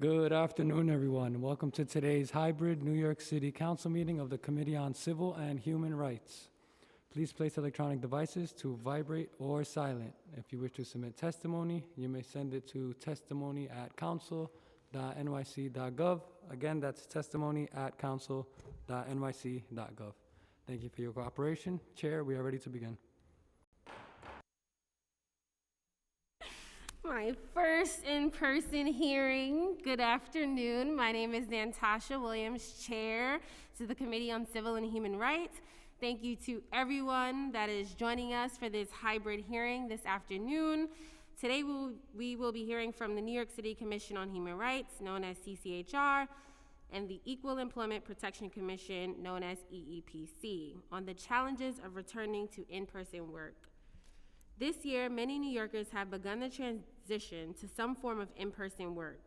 Good afternoon, everyone. Welcome to today's hybrid New York City Council meeting of the Committee on Civil and Human Rights. Please place electronic devices to vibrate or silent. If you wish to submit testimony, you may send it to testimony@council.nyc.gov. Again, that's testimony@council.nyc.gov. Thank you for your cooperation. Chair, we are ready to begin. My first in-person hearing. Good afternoon. My name is Natasha Williams, Chair to the Committee on Civil and Human Rights. Thank you to everyone that is joining us for this hybrid hearing this afternoon. Today we will be hearing from the New York City Commission on Human Rights, known as CCHR, and the Equal Employment Protection Commission, known as EEPC, on the challenges of returning to in-person work. This year, many New Yorkers have begun the transition to some form of in-person work.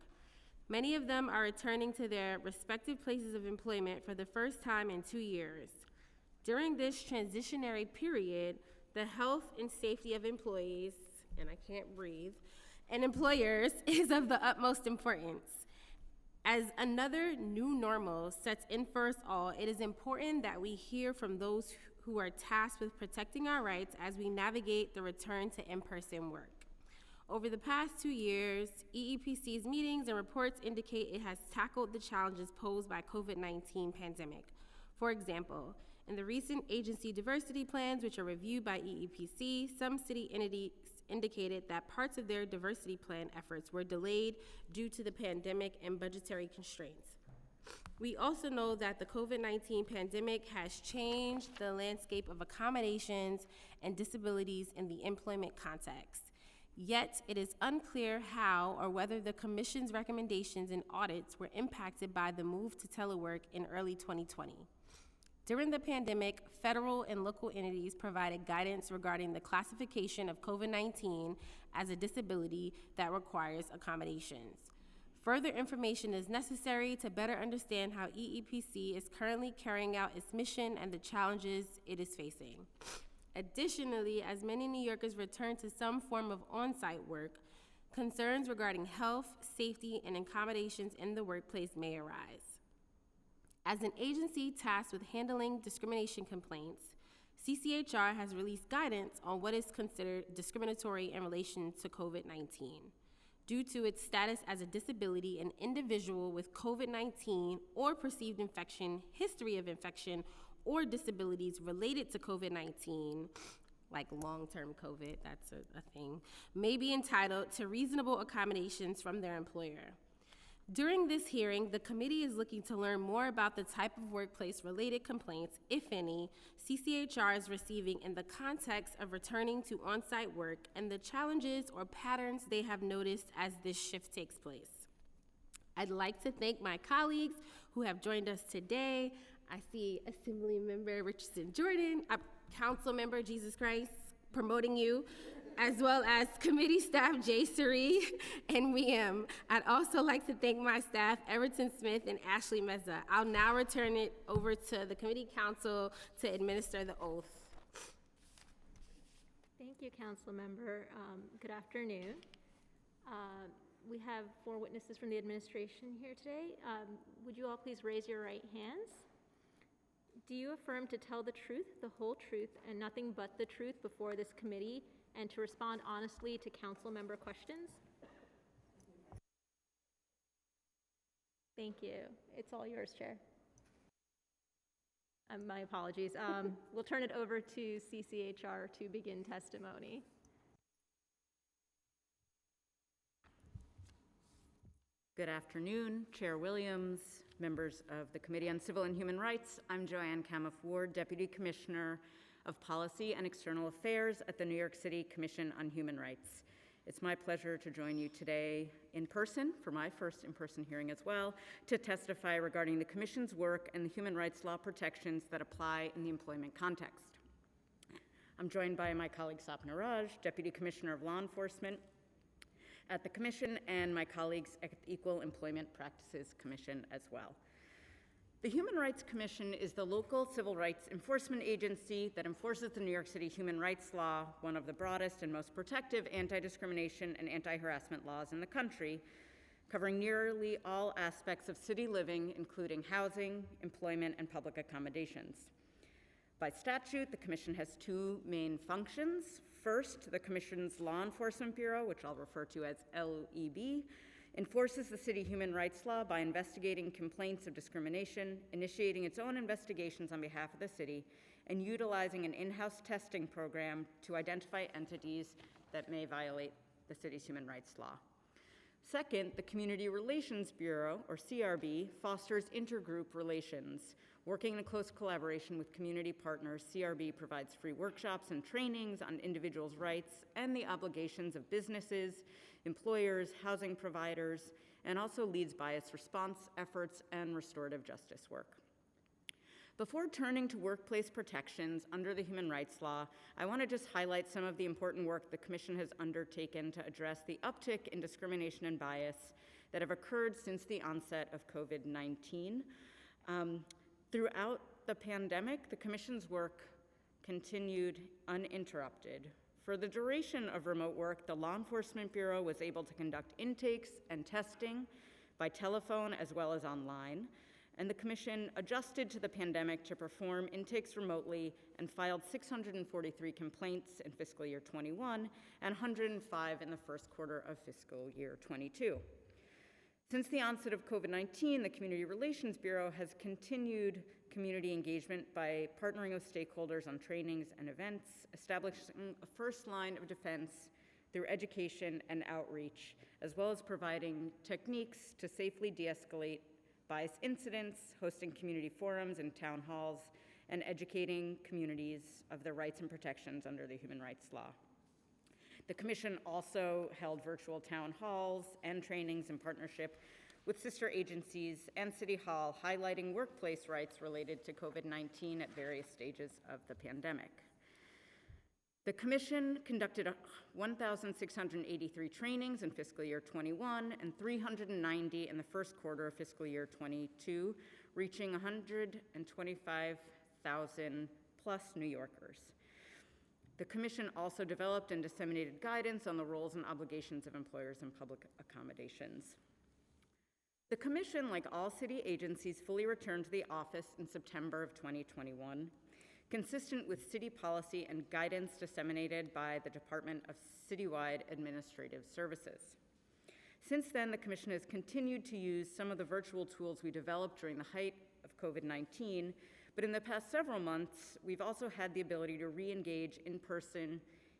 Many of them are returning to their respective places of employment for the first time in 2 years. During this transitionary period, the health and safety of employees, and I can't breathe, and employers is of the utmost importance. As another new normal sets in for us all, it is important that we hear from those who are tasked with protecting our rights as we navigate the return to in-person work. Over the past 2 years, EEPC's meetings and reports indicate it has tackled the challenges posed by COVID-19 pandemic. For example, in the recent agency diversity plans, which are reviewed by EEPC, some city entities indicated that parts of their diversity plan efforts were delayed due to the pandemic and budgetary constraints. We also know that the COVID-19 pandemic has changed the landscape of accommodations and disabilities in the employment context. Yet, it is unclear how or whether the Commission's recommendations and audits were impacted by the move to telework in early 2020. During the pandemic, federal and local entities provided guidance regarding the classification of COVID-19 as a disability that requires accommodations. Further information is necessary to better understand how EEPC is currently carrying out its mission and the challenges it is facing. Additionally, as many New Yorkers return to some form of on-site work, concerns regarding health, safety, and accommodations in the workplace may arise. As an agency tasked with handling discrimination complaints, CCHR has released guidance on what is considered discriminatory in relation to COVID-19. Due to its status as a disability, an individual with COVID-19 or perceived infection, history of infection, or disabilities related to COVID-19, like long-term COVID, that's a thing, may be entitled to reasonable accommodations from their employer. During this hearing, the committee is looking to learn more about the type of workplace-related complaints, if any, CCHR is receiving in the context of returning to on-site work and the challenges or patterns they have noticed as this shift takes place. I'd like to thank my colleagues who have joined us today. I see Assembly Member Richardson Jordan, Council Member Jesus Christ, promoting you, as well as committee staff Jay Suri and Liam. I'd also like to thank my staff, Everton Smith and Ashley Meza. I'll now return it over to the committee counsel to administer the oath. Thank you, Council Member. Good afternoon. We have 4 witnesses from the administration here today. Would you all please raise your right hands? Do you affirm to tell the truth, the whole truth, and nothing but the truth before this committee, and to respond honestly to council member questions? Thank you. It's all yours, Chair. My apologies. We'll turn it over to CCHR to begin testimony. Good afternoon, Chair Williams, members of the Committee on Civil and Human Rights. I'm Joanne Camiff-Ward, Deputy Commissioner of Policy and External Affairs at the New York City Commission on Human Rights. It's my pleasure to join you today in person, for my first in-person hearing as well, to testify regarding the Commission's work and the human rights law protections that apply in the employment context. I'm joined by my colleague Sapna Raj, Deputy Commissioner of Law Enforcement at the Commission, and my colleagues at the Equal Employment Practices Commission as well. The Human Rights Commission is the local civil rights enforcement agency that enforces the New York City human rights law, one of the broadest and most protective anti-discrimination and anti-harassment laws in the country. covering nearly all aspects of city living, including housing, employment, and public accommodations. By statute, the Commission has two main functions. First, the Commission's Law Enforcement Bureau, which I'll refer to as LEB, enforces the city human rights law by investigating complaints of discrimination, initiating its own investigations on behalf of the city, and utilizing an in-house testing program to identify entities that may violate the city's human rights law. Second, the Community Relations Bureau, or CRB, fosters intergroup relations. Working in close collaboration with community partners, CRB provides free workshops and trainings on individuals' rights and the obligations of businesses, employers, housing providers, and also leads bias response efforts and restorative justice work. Before turning to workplace protections under the human rights law, I want to just highlight some of the important work the Commission has undertaken to address the uptick in discrimination and bias that have occurred since the onset of COVID-19. Throughout the pandemic, the Commission's work continued uninterrupted. For the duration of remote work, the Law Enforcement Bureau was able to conduct intakes and testing by telephone as well as online, and the Commission adjusted to the pandemic to perform intakes remotely and filed 643 complaints in fiscal year 21 and 105 in the first quarter of fiscal year 22. Since the onset of COVID-19, the Community Relations Bureau has continued community engagement by partnering with stakeholders on trainings and events, establishing a first line of defense through education and outreach, as well as providing techniques to safely de-escalate bias incidents, hosting community forums and town halls, and educating communities of their rights and protections under the human rights law. The Commission also held virtual town halls and trainings in partnership with sister agencies and City Hall, highlighting workplace rights related to COVID-19 at various stages of the pandemic. The Commission conducted 1,683 trainings in fiscal year 21 and 390 in the first quarter of fiscal year 22, reaching 125,000 plus New Yorkers. The Commission also developed and disseminated guidance on the roles and obligations of employers in public accommodations. The Commission, like all city agencies, fully returned to the office in September of 2021, consistent with city policy and guidance disseminated by the Department of Citywide Administrative Services. Since then, the Commission has continued to use some of the virtual tools we developed during the height of COVID-19, but in the past several months, we've also had the ability to re-engage in person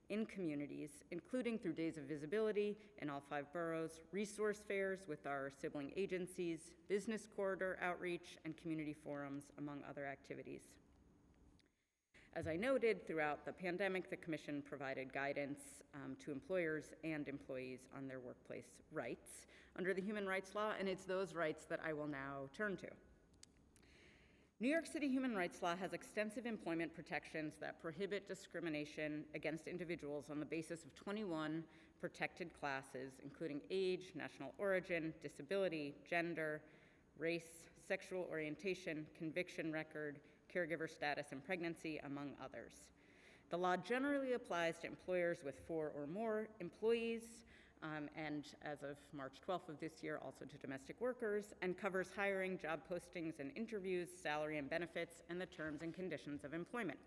in communities, including through days of visibility in all 5 boroughs, resource fairs with our sibling agencies, business corridor outreach, and community forums, among other activities. As I noted, throughout the pandemic, the Commission provided guidance to employers and employees on their workplace rights under the human rights law, and it's those rights that I will now turn to. New York City human rights law has extensive employment protections that prohibit discrimination against individuals on the basis of 21 protected classes, including age, national origin, disability, gender, race, sexual orientation, conviction record, caregiver status, and pregnancy, among others. The law generally applies to employers with 4 or more employees, and as of March 12th of this year, also to domestic workers, and covers hiring, job postings and interviews, salary and benefits, and the terms and conditions of employment.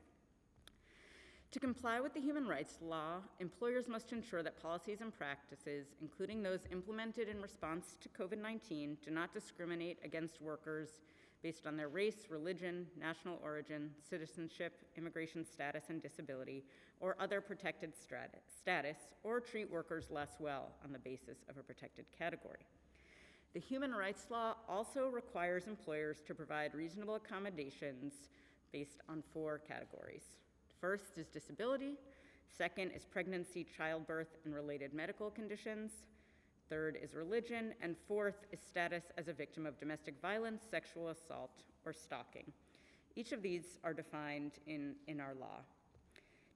To comply with the human rights law, employers must ensure that policies and practices, including those implemented in response to COVID-19, do not discriminate against workers based on their race, religion, national origin, citizenship, immigration status and disability, or other protected status, or treat workers less well on the basis of a protected category. The human rights law also requires employers to provide reasonable accommodations based on 4 categories. First is disability. Second is pregnancy, childbirth, and related medical conditions. Third is religion, and fourth is status as a victim of domestic violence, sexual assault, or stalking. Each of these are defined in our law.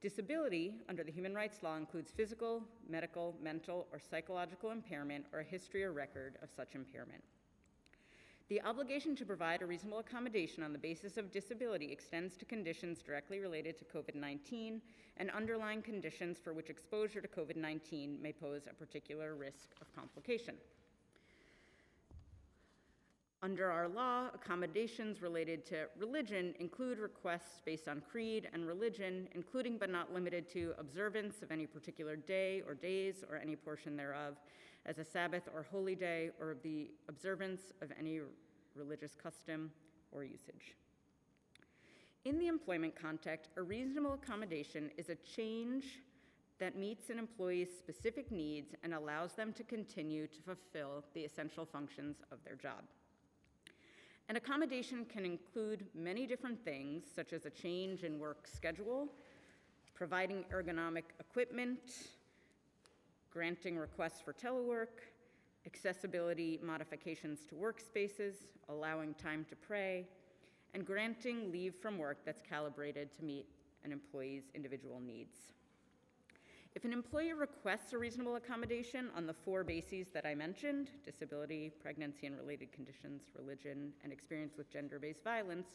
Disability under the human rights law includes physical, medical, mental, or psychological impairment, or a history or record of such impairment. The obligation to provide a reasonable accommodation on the basis of disability extends to conditions directly related to COVID-19 and underlying conditions for which exposure to COVID-19 may pose a particular risk of complication. Under our law, accommodations related to religion include requests based on creed and religion, including but not limited to observance of any particular day or days or any portion thereof as a Sabbath or holy day, or of the observance of any religious custom or usage. In the employment context, a reasonable accommodation is a change that meets an employee's specific needs and allows them to continue to fulfill the essential functions of their job. An accommodation can include many different things, such as a change in work schedule, providing ergonomic equipment, granting requests for telework, accessibility modifications to workspaces, allowing time to pray, and granting leave from work that's calibrated to meet an employee's individual needs. If an employee requests a reasonable accommodation on the 4 bases that I mentioned, disability, pregnancy and related conditions, religion, and experience with gender-based violence,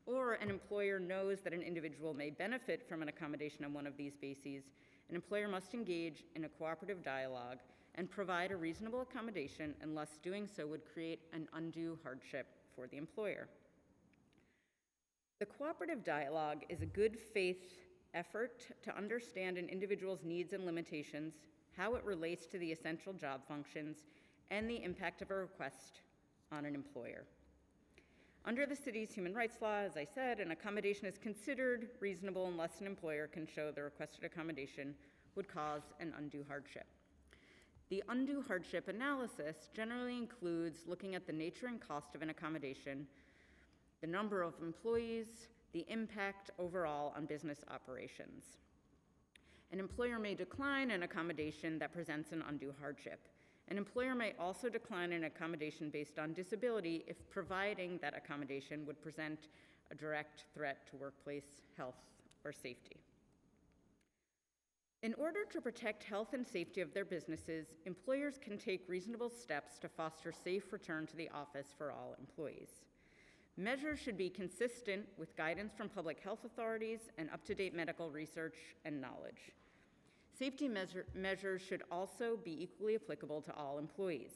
or an employer knows that an individual may benefit from an accommodation on one of these bases, an employer must engage in a cooperative dialogue and provide a reasonable accommodation unless doing so would create an undue hardship for the employer. The cooperative dialogue is a good faith effort to understand an individual's needs and limitations, how it relates to the essential job functions, and the impact of a request on an employer. Under the city's human rights law, as I said, an accommodation is considered reasonable unless an employer can show the requested accommodation would cause an undue hardship. The undue hardship analysis generally includes looking at the nature and cost of an accommodation, the number of employees, the impact overall on business operations. An employer may decline an accommodation that presents an undue hardship. An employer may also decline an accommodation based on disability if providing that accommodation would present a direct threat to workplace health or safety. In order to protect health and safety of their businesses, employers can take reasonable steps to foster safe return to the office for all employees. Measures should be consistent with guidance from public health authorities and up-to-date medical research and knowledge. Safety measures should also be equally applicable to all employees.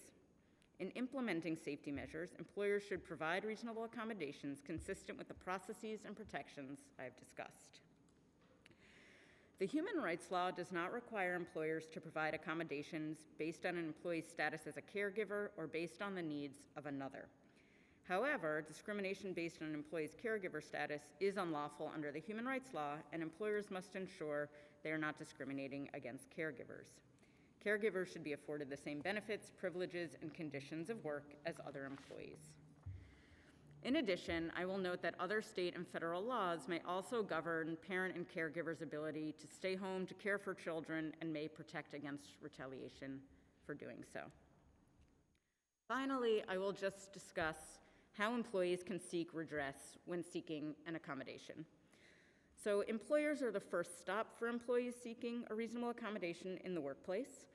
In implementing safety measures, employers should provide reasonable accommodations consistent with the processes and protections I've discussed. The human rights law does not require employers to provide accommodations based on an employee's status as a caregiver or based on the needs of another. However, discrimination based on an employee's caregiver status is unlawful under the human rights law, and employers must ensure they are not discriminating against caregivers. Caregivers should be afforded the same benefits, privileges, and conditions of work as other employees. In addition, I will note that other state and federal laws may also govern parent and caregivers' ability to stay home to care for children and may protect against retaliation for doing so. Finally, I will just discuss how employees can seek redress when seeking an accommodation. So employers are the first stop for employees seeking a reasonable accommodation in the workplace.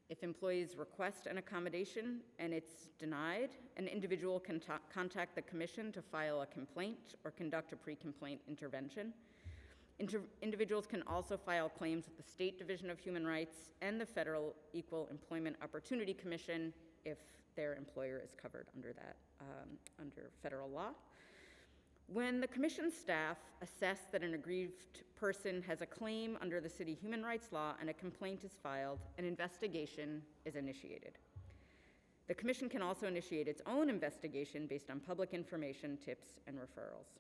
If employees request an accommodation and it's denied, an individual can contact the commission to file a complaint or conduct a pre-complaint intervention. Individuals can also file claims with the State Division of Human Rights and the Federal Equal Employment Opportunity Commission if their employer is covered under that, under federal law. When the commission staff assess that an aggrieved person has a claim under the city human rights law and a complaint is filed, an investigation is initiated. The commission can also initiate its own investigation based on public information, tips, and referrals.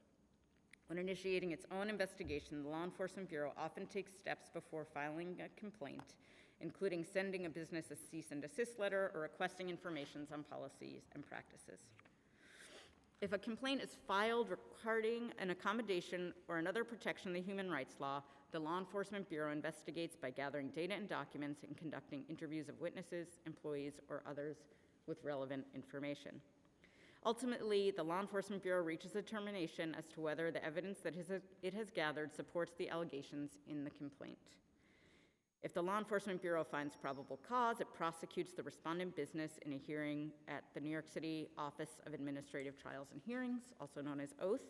When initiating its own investigation, the Law Enforcement Bureau often takes steps before filing a complaint, including sending a business a cease and desist letter or requesting information on policies and practices. If a complaint is filed regarding an accommodation or another protection of the human rights law, the Law Enforcement Bureau investigates by gathering data and documents and conducting interviews of witnesses, employees, or others with relevant information. Ultimately, the Law Enforcement Bureau reaches a determination as to whether the evidence that it has gathered supports the allegations in the complaint. If the Law Enforcement Bureau finds probable cause, it prosecutes the respondent business in a hearing at the New York City Office of Administrative Trials and Hearings, also known as OATH.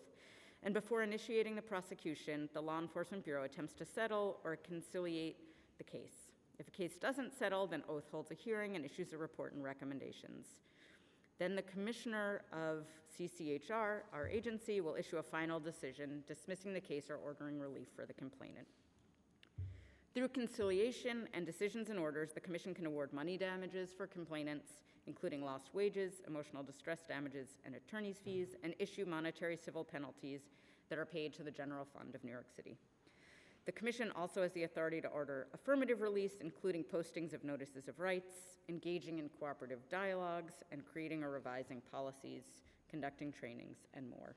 And before initiating the prosecution, the Law Enforcement Bureau attempts to settle or conciliate the case. If a case doesn't settle, then OATH holds a hearing and issues a report and recommendations. Then the Commissioner of CCHR, our agency, will issue a final decision dismissing the case or ordering relief for the complainant. Through conciliation and decisions and orders, the Commission can award money damages for complainants, including lost wages, emotional distress damages, and attorney's fees, and issue monetary civil penalties that are paid to the general fund of New York City. The Commission also has the authority to order affirmative release, including postings of notices of rights, engaging in cooperative dialogues, and creating or revising policies, conducting trainings, and more.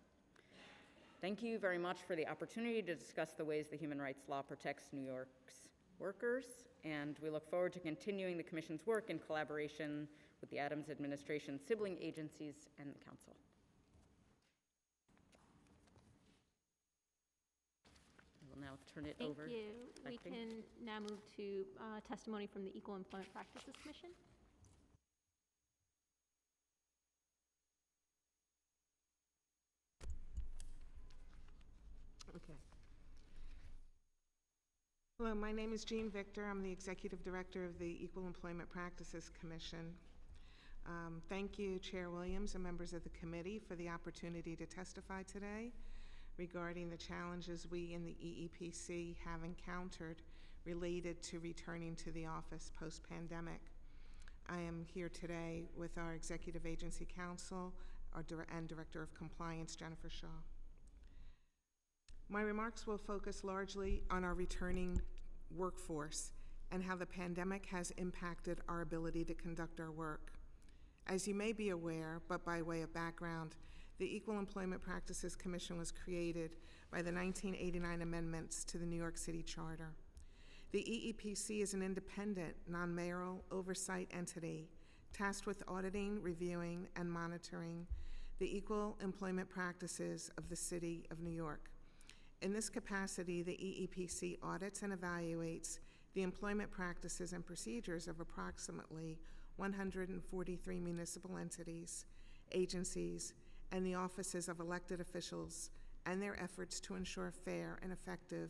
Thank you very much for the opportunity to discuss the ways the human rights law protects New York's workers, and we look forward to continuing the Commission's work in collaboration with the Adams administration, sibling agencies, and the Council. I will now turn it over. Thank you. We can now move to testimony from the Equal Employment Practices Commission. Okay. Hello, my name is Jean Victor. I'm the Executive Director of the Equal Employment Practices Commission. Thank you, Chair Williams and members of the committee, for the opportunity to testify today regarding the challenges we in the EEPC have encountered related to returning to the office post-pandemic. I am here today with our Executive Agency Counsel and Director of Compliance, Jennifer Shaw. My remarks will focus largely on our returning workforce and how the pandemic has impacted our ability to conduct our work. As you may be aware, but by way of background, the Equal Employment Practices Commission was created by the 1989 amendments to the New York City Charter. The EEPC is an independent, non-mayoral oversight entity tasked with auditing, reviewing, and monitoring the equal employment practices of the City of New York. In this capacity, the EEPC audits and evaluates the employment practices and procedures of approximately 143 municipal entities, agencies, and the offices of elected officials, and their efforts to ensure fair and effective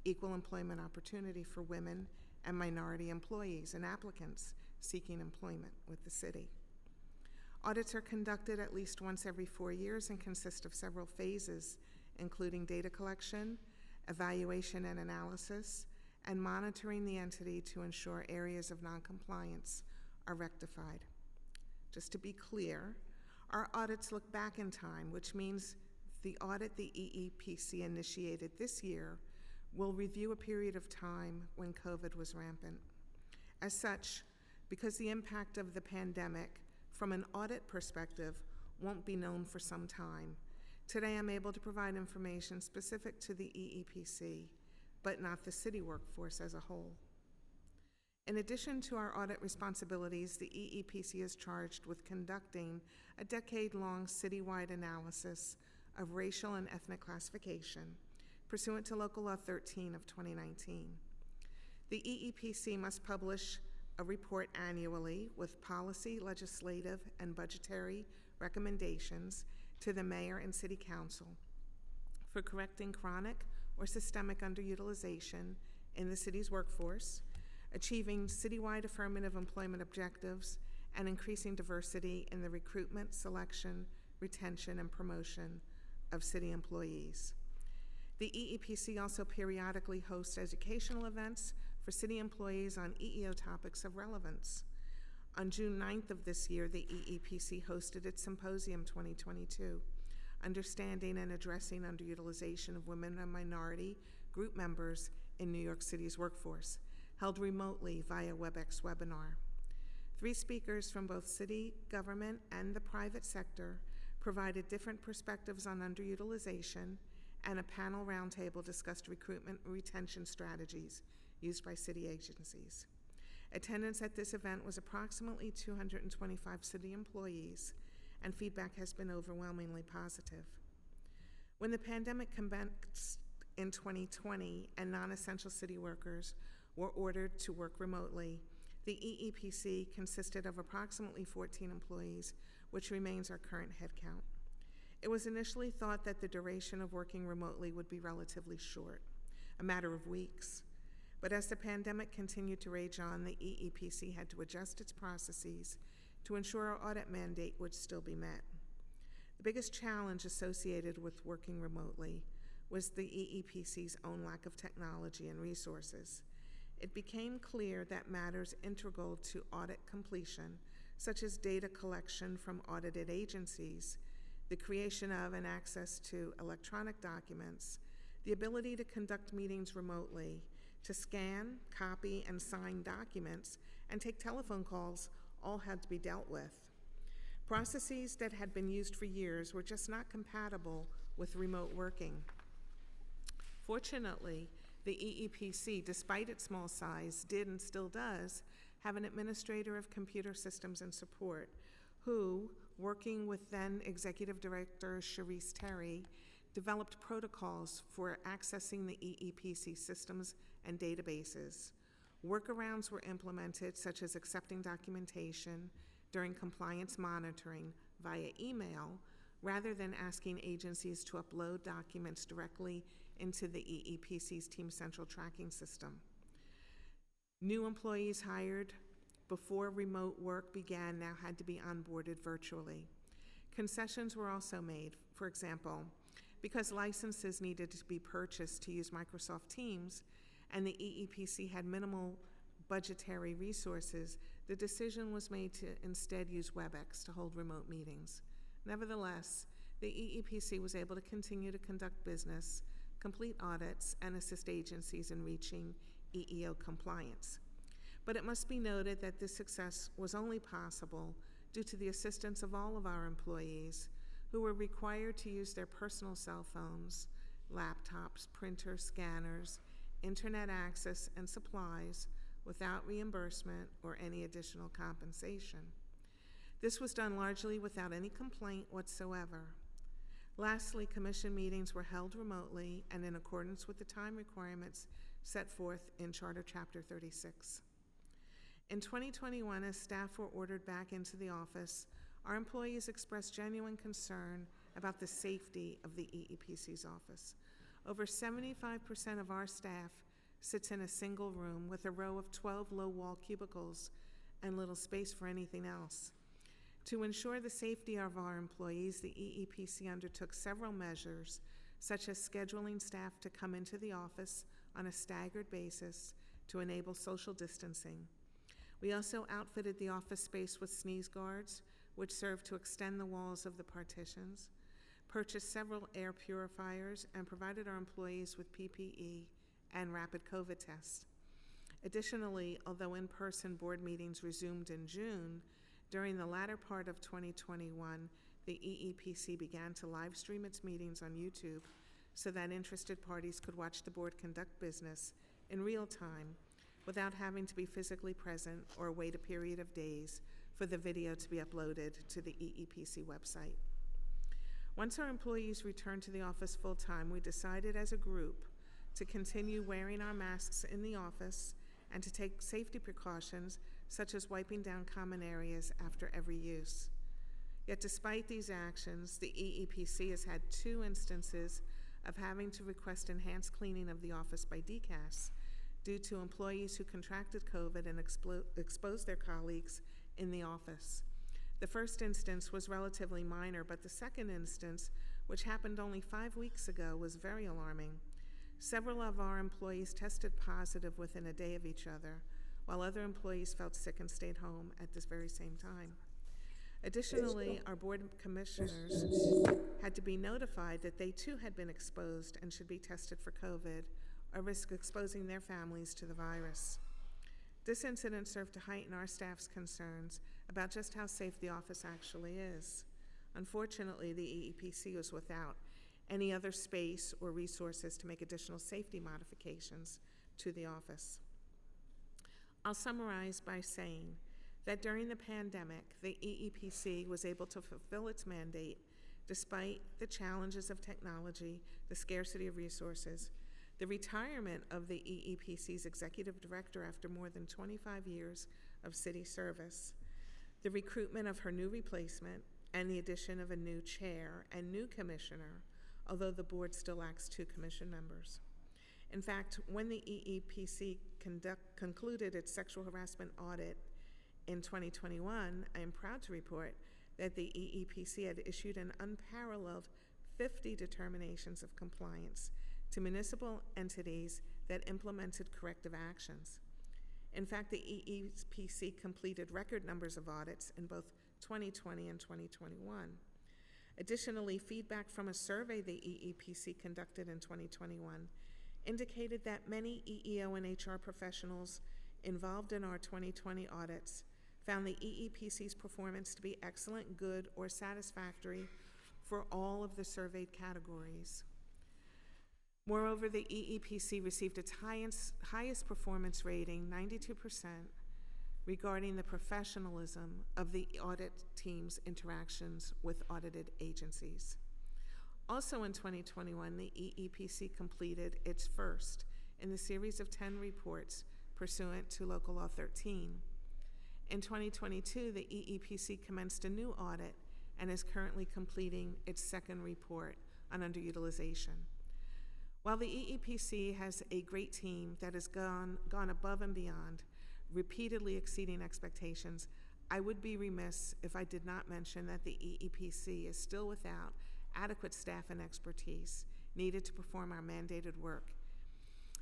equal employment opportunity for women and minority employees and applicants seeking employment with the city. Audits are conducted at least once every 4 years and consist of several phases, including data collection, evaluation and analysis, and monitoring the entity to ensure areas of noncompliance are rectified. Just to be clear, our audits look back in time, which means the audit the EEPC initiated this year will review a period of time when COVID was rampant. As such, because the impact of the pandemic from an audit perspective won't be known for some time, today I'm able to provide information specific to the EEPC, but not the city workforce as a whole. In addition to our audit responsibilities, the EEPC is charged with conducting a decade-long citywide analysis of racial and ethnic classification pursuant to Local Law 13 of 2019. The EEPC must publish a report annually with policy, legislative, and budgetary recommendations to the Mayor and City Council for correcting chronic or systemic underutilization in the city's workforce, achieving citywide affirmative employment objectives, and increasing diversity in the recruitment, selection, retention, and promotion of city employees. The EEPC also periodically hosts educational events for city employees on EEO topics of relevance. On June 9th of this year, the EEPC hosted its Symposium 2022, Understanding and Addressing Underutilization of Women and Minority Group Members in New York City's Workforce, held remotely via WebEx webinar. 3 speakers from both city government and the private sector provided different perspectives on underutilization, and a panel roundtable discussed recruitment and retention strategies used by city agencies. Attendance at this event was approximately 225 city employees, and feedback has been overwhelmingly positive. When the pandemic commenced in 2020 and non-essential city workers were ordered to work remotely, the EEPC consisted of approximately 14 employees, which remains our current headcount. It was initially thought that the duration of working remotely would be relatively short, a matter of weeks. But as the pandemic continued to rage on, the EEPC had to adjust its processes to ensure our audit mandate would still be met. The biggest challenge associated with working remotely was the EEPC's own lack of technology and resources. It became clear that matters integral to audit completion, such as data collection from audited agencies, the creation of and access to electronic documents, the ability to conduct meetings remotely, to scan, copy, and sign documents, and take telephone calls, all had to be dealt with. Processes that had been used for years were just not compatible with remote working. Fortunately, the EEPC, despite its small size, did and still does have an administrator of computer systems and support who, working with then Executive Director Sharice Terry, developed protocols for accessing the EEPC systems and databases. Workarounds were implemented, such as accepting documentation during compliance monitoring via email, rather than asking agencies to upload documents directly into the EEPC's Team Central tracking system. New employees hired before remote work began now had to be onboarded virtually. Concessions were also made. For example, because licenses needed to be purchased to use Microsoft Teams and the EEPC had minimal budgetary resources, the decision was made to instead use WebEx to hold remote meetings. Nevertheless, the EEPC was able to continue to conduct business, complete audits, and assist agencies in reaching EEO compliance. But it must be noted that this success was only possible due to the assistance of all of our employees who were required to use their personal cell phones, laptops, printers, scanners, internet access, and supplies without reimbursement or any additional compensation. This was done largely without any complaint whatsoever. Lastly, commission meetings were held remotely and in accordance with the time requirements set forth in Charter Chapter 36. In 2021, as staff were ordered back into the office, our employees expressed genuine concern about the safety of the EEPC's office. Over 75% of our staff sits in a single room with a row of 12 low-wall cubicles and little space for anything else. To ensure the safety of our employees, the EEPC undertook several measures, such as scheduling staff to come into the office on a staggered basis to enable social distancing. We also outfitted the office space with sneeze guards, which served to extend the walls of the partitions, purchased several air purifiers, and provided our employees with PPE and rapid COVID tests. Additionally, although in-person board meetings resumed in June, during the latter part of 2021, the EEPC began to live stream its meetings on YouTube so that interested parties could watch the board conduct business in real time without having to be physically present or wait a period of days for the video to be uploaded to the EEPC website. Once our employees returned to the office full-time, we decided as a group to continue wearing our masks in the office and to take safety precautions such as wiping down common areas after every use. Yet despite these actions, the EEPC has had 2 instances of having to request enhanced cleaning of the office by DCAS due to employees who contracted COVID and exposed their colleagues in the office. The first instance was relatively minor, but the second instance, which happened only 5 weeks ago, was very alarming. Several of our employees tested positive within a day of each other, while other employees felt sick and stayed home at this very same time. Additionally, our board commissioners had to be notified that they too had been exposed and should be tested for COVID, or risk exposing their families to the virus. This incident served to heighten our staff's concerns about just how safe the office actually is. Unfortunately, the EEPC was without any other space or resources to make additional safety modifications to the office. I'll summarize by saying that during the pandemic, the EEPC was able to fulfill its mandate despite the challenges of technology, the scarcity of resources, the retirement of the EEPC's executive director after more than 25 years of city service, the recruitment of her new replacement, and the addition of a new chair and new commissioner, although the board still lacks 2 commission members. In fact, when the EEPC concluded its sexual harassment audit In 2021, I am proud to report that the EEPC had issued an unparalleled 50 determinations of compliance to municipal entities that implemented corrective actions. In fact, the EEPC completed record numbers of audits in both 2020 and 2021. Additionally, feedback from a survey the EEPC conducted in 2021 indicated that many EEO and HR professionals involved in our 2020 audits found the EEPC's performance to be excellent, good, or satisfactory for all of the surveyed categories. Moreover, the EEPC received its highest performance rating, 92%, regarding the professionalism of the audit team's interactions with audited agencies. Also in 2021, the EEPC completed its first in the series of 10 reports pursuant to Local Law 13. In 2022, the EEPC commenced a new audit and is currently completing its second report on underutilization. While the EEPC has a great team that has gone above and beyond, repeatedly exceeding expectations, I would be remiss if I did not mention that the EEPC is still without adequate staff and expertise needed to perform our mandated work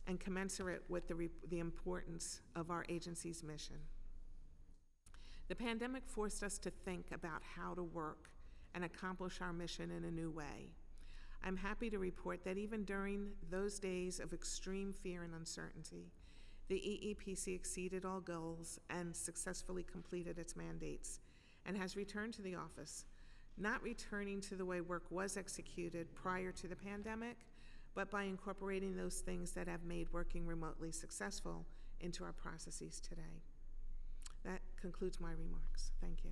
and commensurate with the importance of our agency's mission. The pandemic forced us to think about how to work and accomplish our mission in a new way. I'm happy to report that even during those days of extreme fear and uncertainty, the EEPC exceeded all goals and successfully completed its mandates and has returned to the office, not returning to the way work was executed prior to the pandemic, but by incorporating those things that have made working remotely successful into our processes today. That concludes my remarks. Thank you.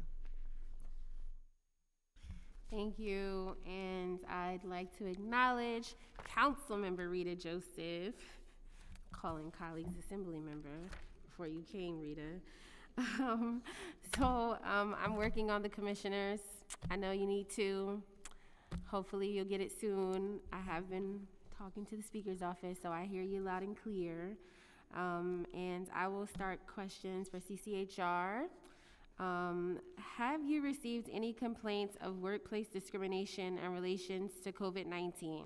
Thank you, and I'd like to acknowledge Councilmember Rita Joseph, calling colleagues Assembly Member before you came, Rita. I'm working on the commissioners. I know you need to. Hopefully you'll get it soon. I have been talking to the Speaker's office, so I hear you loud and clear. And I will start questions for CCHR. Have you received any complaints of workplace discrimination in relations to COVID-19?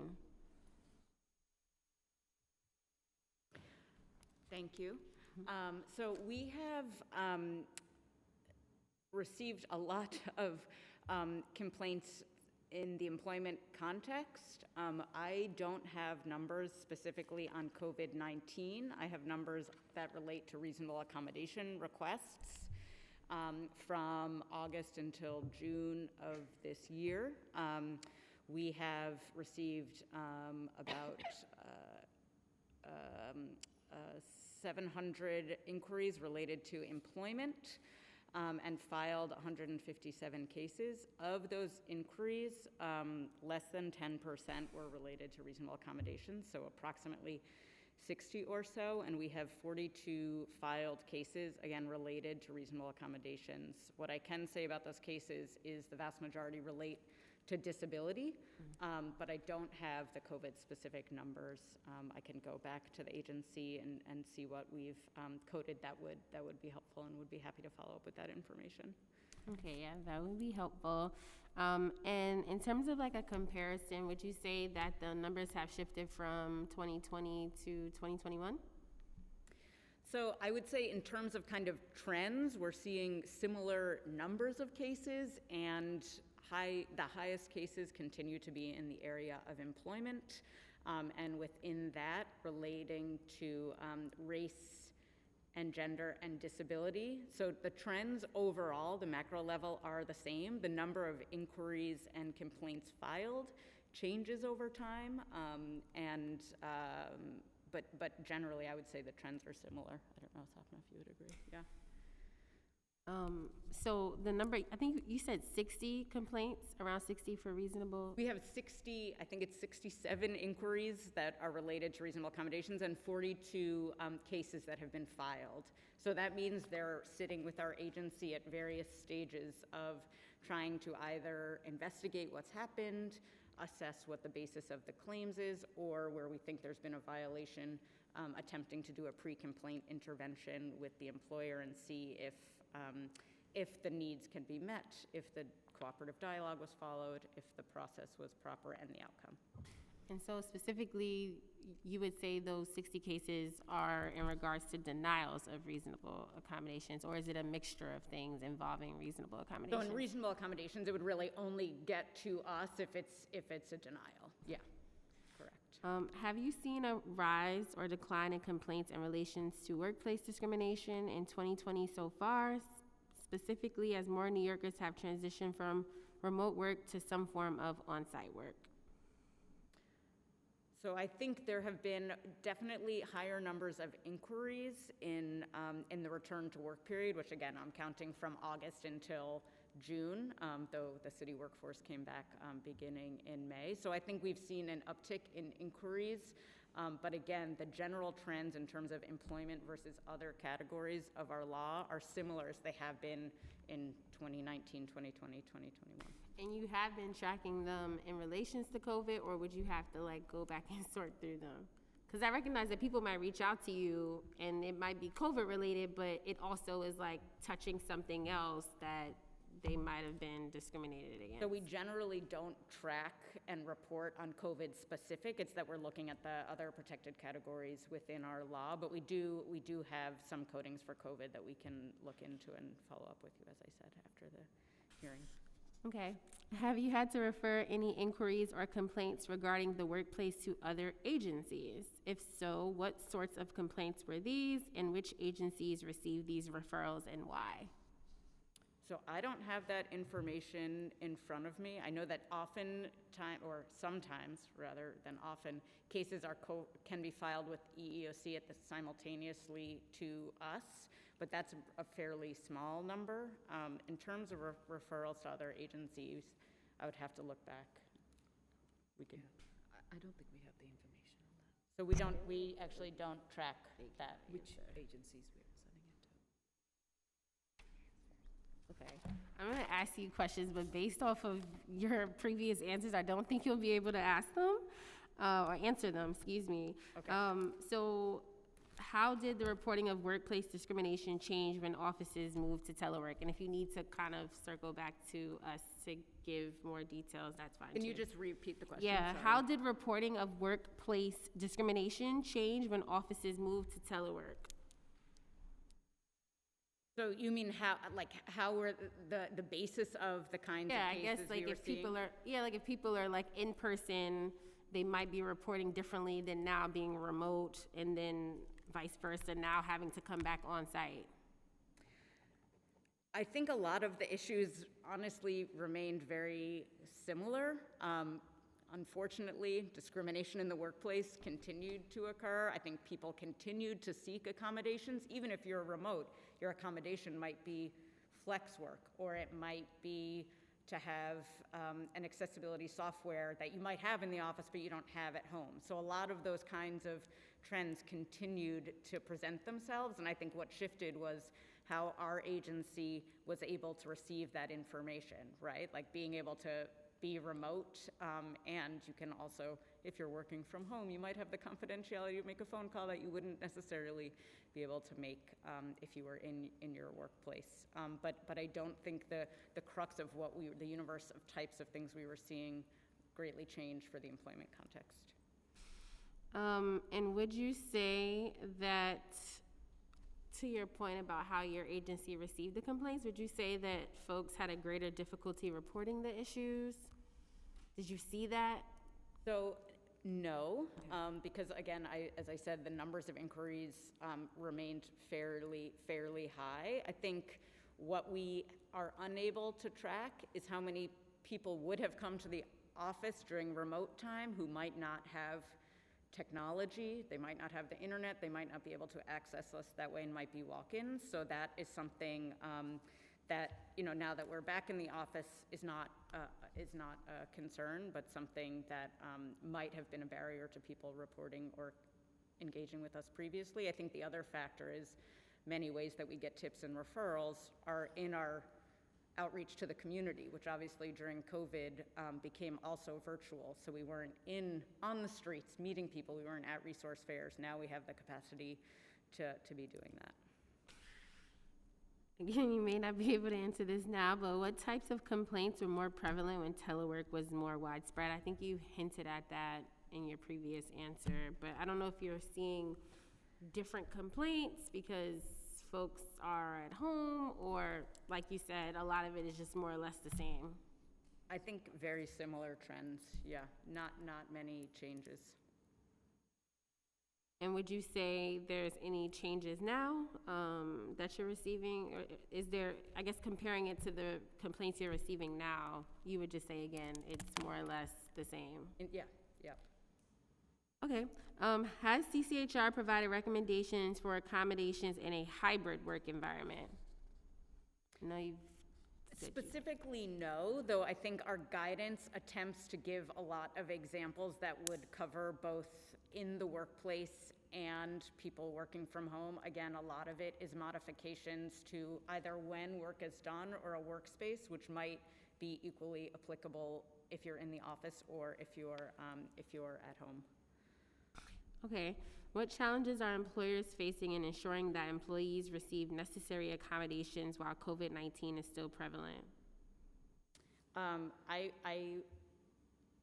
Thank you. So we have received a lot of complaints in the employment context. I don't have numbers specifically on COVID-19. I have numbers that relate to reasonable accommodation requests from August until June of this year. We have received about 700 inquiries related to employment and filed 157 cases. Of those inquiries, less than 10% were related to reasonable accommodations, so approximately 60 or so, and we have 42 filed cases, again, related to reasonable accommodations. What I can say about those cases is the vast majority relate to disability, but I don't have the COVID-specific numbers. I can go back to the agency and see what we've coded that would be helpful, and would be happy to follow up with that information. Okay, yeah, that would be helpful. And in terms of like a comparison, would you say that the numbers have shifted from 2020 to 2021? So I would say in terms of kind of trends, we're seeing similar numbers of cases, and the highest cases continue to be in the area of employment, and within that relating to race and gender and disability. So the trends overall, the macro level, are the same. The number of inquiries and complaints filed changes over time, but generally I would say the trends are similar. I don't know, Sapna, if you would agree. Yeah. So the number, I think you said 60 complaints, around 60 for reasonable? We have 60, I think it's 67 inquiries that are related to reasonable accommodations, and 42 cases that have been filed. So that means they're sitting with our agency at various stages of trying to either investigate what's happened, assess what the basis of the claims is, or where we think there's been a violation, attempting to do a pre-complaint intervention with the employer and see if if the needs can be met, if the cooperative dialogue was followed, if the process was proper, and the outcome. And so specifically, you would say those 60 cases are in regards to denials of reasonable accommodations, or is it a mixture of things involving reasonable So accommodations? in reasonable accommodations, it would really only get to us if it's a denial. Yeah, correct. Have you seen a rise or decline in complaints in relations to workplace discrimination in 2020 so far, specifically as more New Yorkers have transitioned from remote work to some form of on-site work? So I think there have been definitely higher numbers of inquiries in the return to work period, which again, I'm counting from August until June, though the city workforce came back beginning in May. So I think we've seen an uptick in inquiries, but again, the general trends in terms of employment versus other categories of our law are similar as they have been in 2019, 2020, 2021. And you have been tracking them in relations to COVID, or would you have to like go back and sort through them? Because I recognize that people might reach out to you and it might be COVID related, but it also is like touching something else that they might have been discriminated against. So we generally don't track and report on COVID specific. It's that we're looking at the other protected categories within our law, but we do have some codings for COVID that we can look into and follow up with you, as I said, after the hearing. Okay. Have you had to refer any inquiries or complaints regarding the workplace to other agencies? If so, what sorts of complaints were these, and which agencies received these referrals and why? So I don't have that information in front of me. I know that sometimes rather than often, cases can be filed with EEOC simultaneously to us, but that's a fairly small number. In terms of referrals to other agencies, I would have to look back. We can. I don't think we have the information on that. So we actually don't track that. Which agencies we're sending it to. Okay. I'm going to ask you questions, but based off of your previous answers, I don't think you'll be able to ask them or answer them, excuse me. Okay. So how did the reporting of workplace discrimination change when offices moved to telework? And if you need to kind of circle back to us to give more details, that's fine. Can you too. just repeat the question? Yeah, Sorry. how did reporting of workplace discrimination change when offices moved to telework? So you mean how were the basis of the kinds of cases I guess like we were if people seeing? are, like if people are like in person, they might be reporting differently than now being remote, and then vice versa, now having to come back on site. I think a lot of the issues honestly remained very similar. Unfortunately, discrimination in the workplace continued to occur. I think people continued to seek accommodations. Even if you're remote, your accommodation might be flex work, or it might be to have an accessibility software that you might have in the office but you don't have at home. So a lot of those kinds of trends continued to present themselves, and I think what shifted was how our agency was able to receive that information, right? Like being able to be remote, and you can also, if you're working from home, you might have the confidentiality to make a phone call that you wouldn't necessarily be able to make if you were in your workplace. But I don't think the crux of the universe of types of things we were seeing greatly changed for the employment context. And would you say that, to your point about how your agency received the complaints, would you say that folks had a greater difficulty reporting the issues? Did you see that? So no, because again, as I said, the numbers of inquiries remained fairly high. I think what we are unable to track is how many people would have come to the office during remote time who might not have technology, they might not have the internet, they might not be able to access us that way and might be walk-ins. So that is something that, now that we're back in the office is not a concern, but something that might have been a barrier to people reporting or engaging with us previously. I think the other factor is many ways that we get tips and referrals are in our outreach to the community, which obviously during COVID became also virtual. So we weren't on the streets meeting people, we weren't at resource fairs. Now we have the capacity to be doing that. Again, you may not be able to answer this now, but what types of complaints were more prevalent when telework was more widespread? I think you hinted at that in your previous answer, but I don't know if you're seeing different complaints because folks are at home, or like you said, a lot of it is just more or less the same. I think very similar trends, yeah, not many changes. And would you say there's any changes now that you're receiving? Or is there, I guess comparing it to the complaints you're receiving now, you would just say again, it's more or less the same? Yeah. Okay. Has CCHR provided recommendations for accommodations in a hybrid work environment? No, you've said Specifically, no, though I think our guidance attempts to give a lot of examples that would cover both in the workplace and people working from home. Again, a lot of it is modifications to either when work is done or a workspace, which might be equally applicable if you're in the office or if you're at home. Okay. What challenges are employers facing in ensuring that employees receive necessary accommodations while COVID-19 is still prevalent?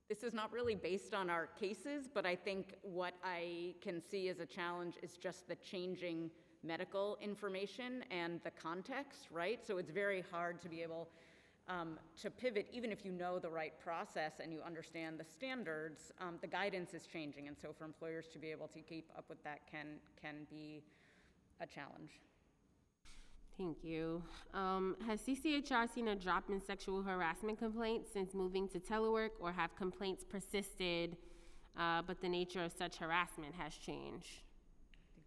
This is not really based on our cases, but I think what I can see as a challenge is just the changing medical information and the context, right? So it's very hard to be able to pivot, even if you know the right process and you understand the standards, the guidance is changing. And so for employers to be able to keep up with that can be a challenge. Thank you. Has CCHR seen a drop in sexual harassment complaints since moving to telework, or have complaints persisted, but the nature of such harassment has changed? I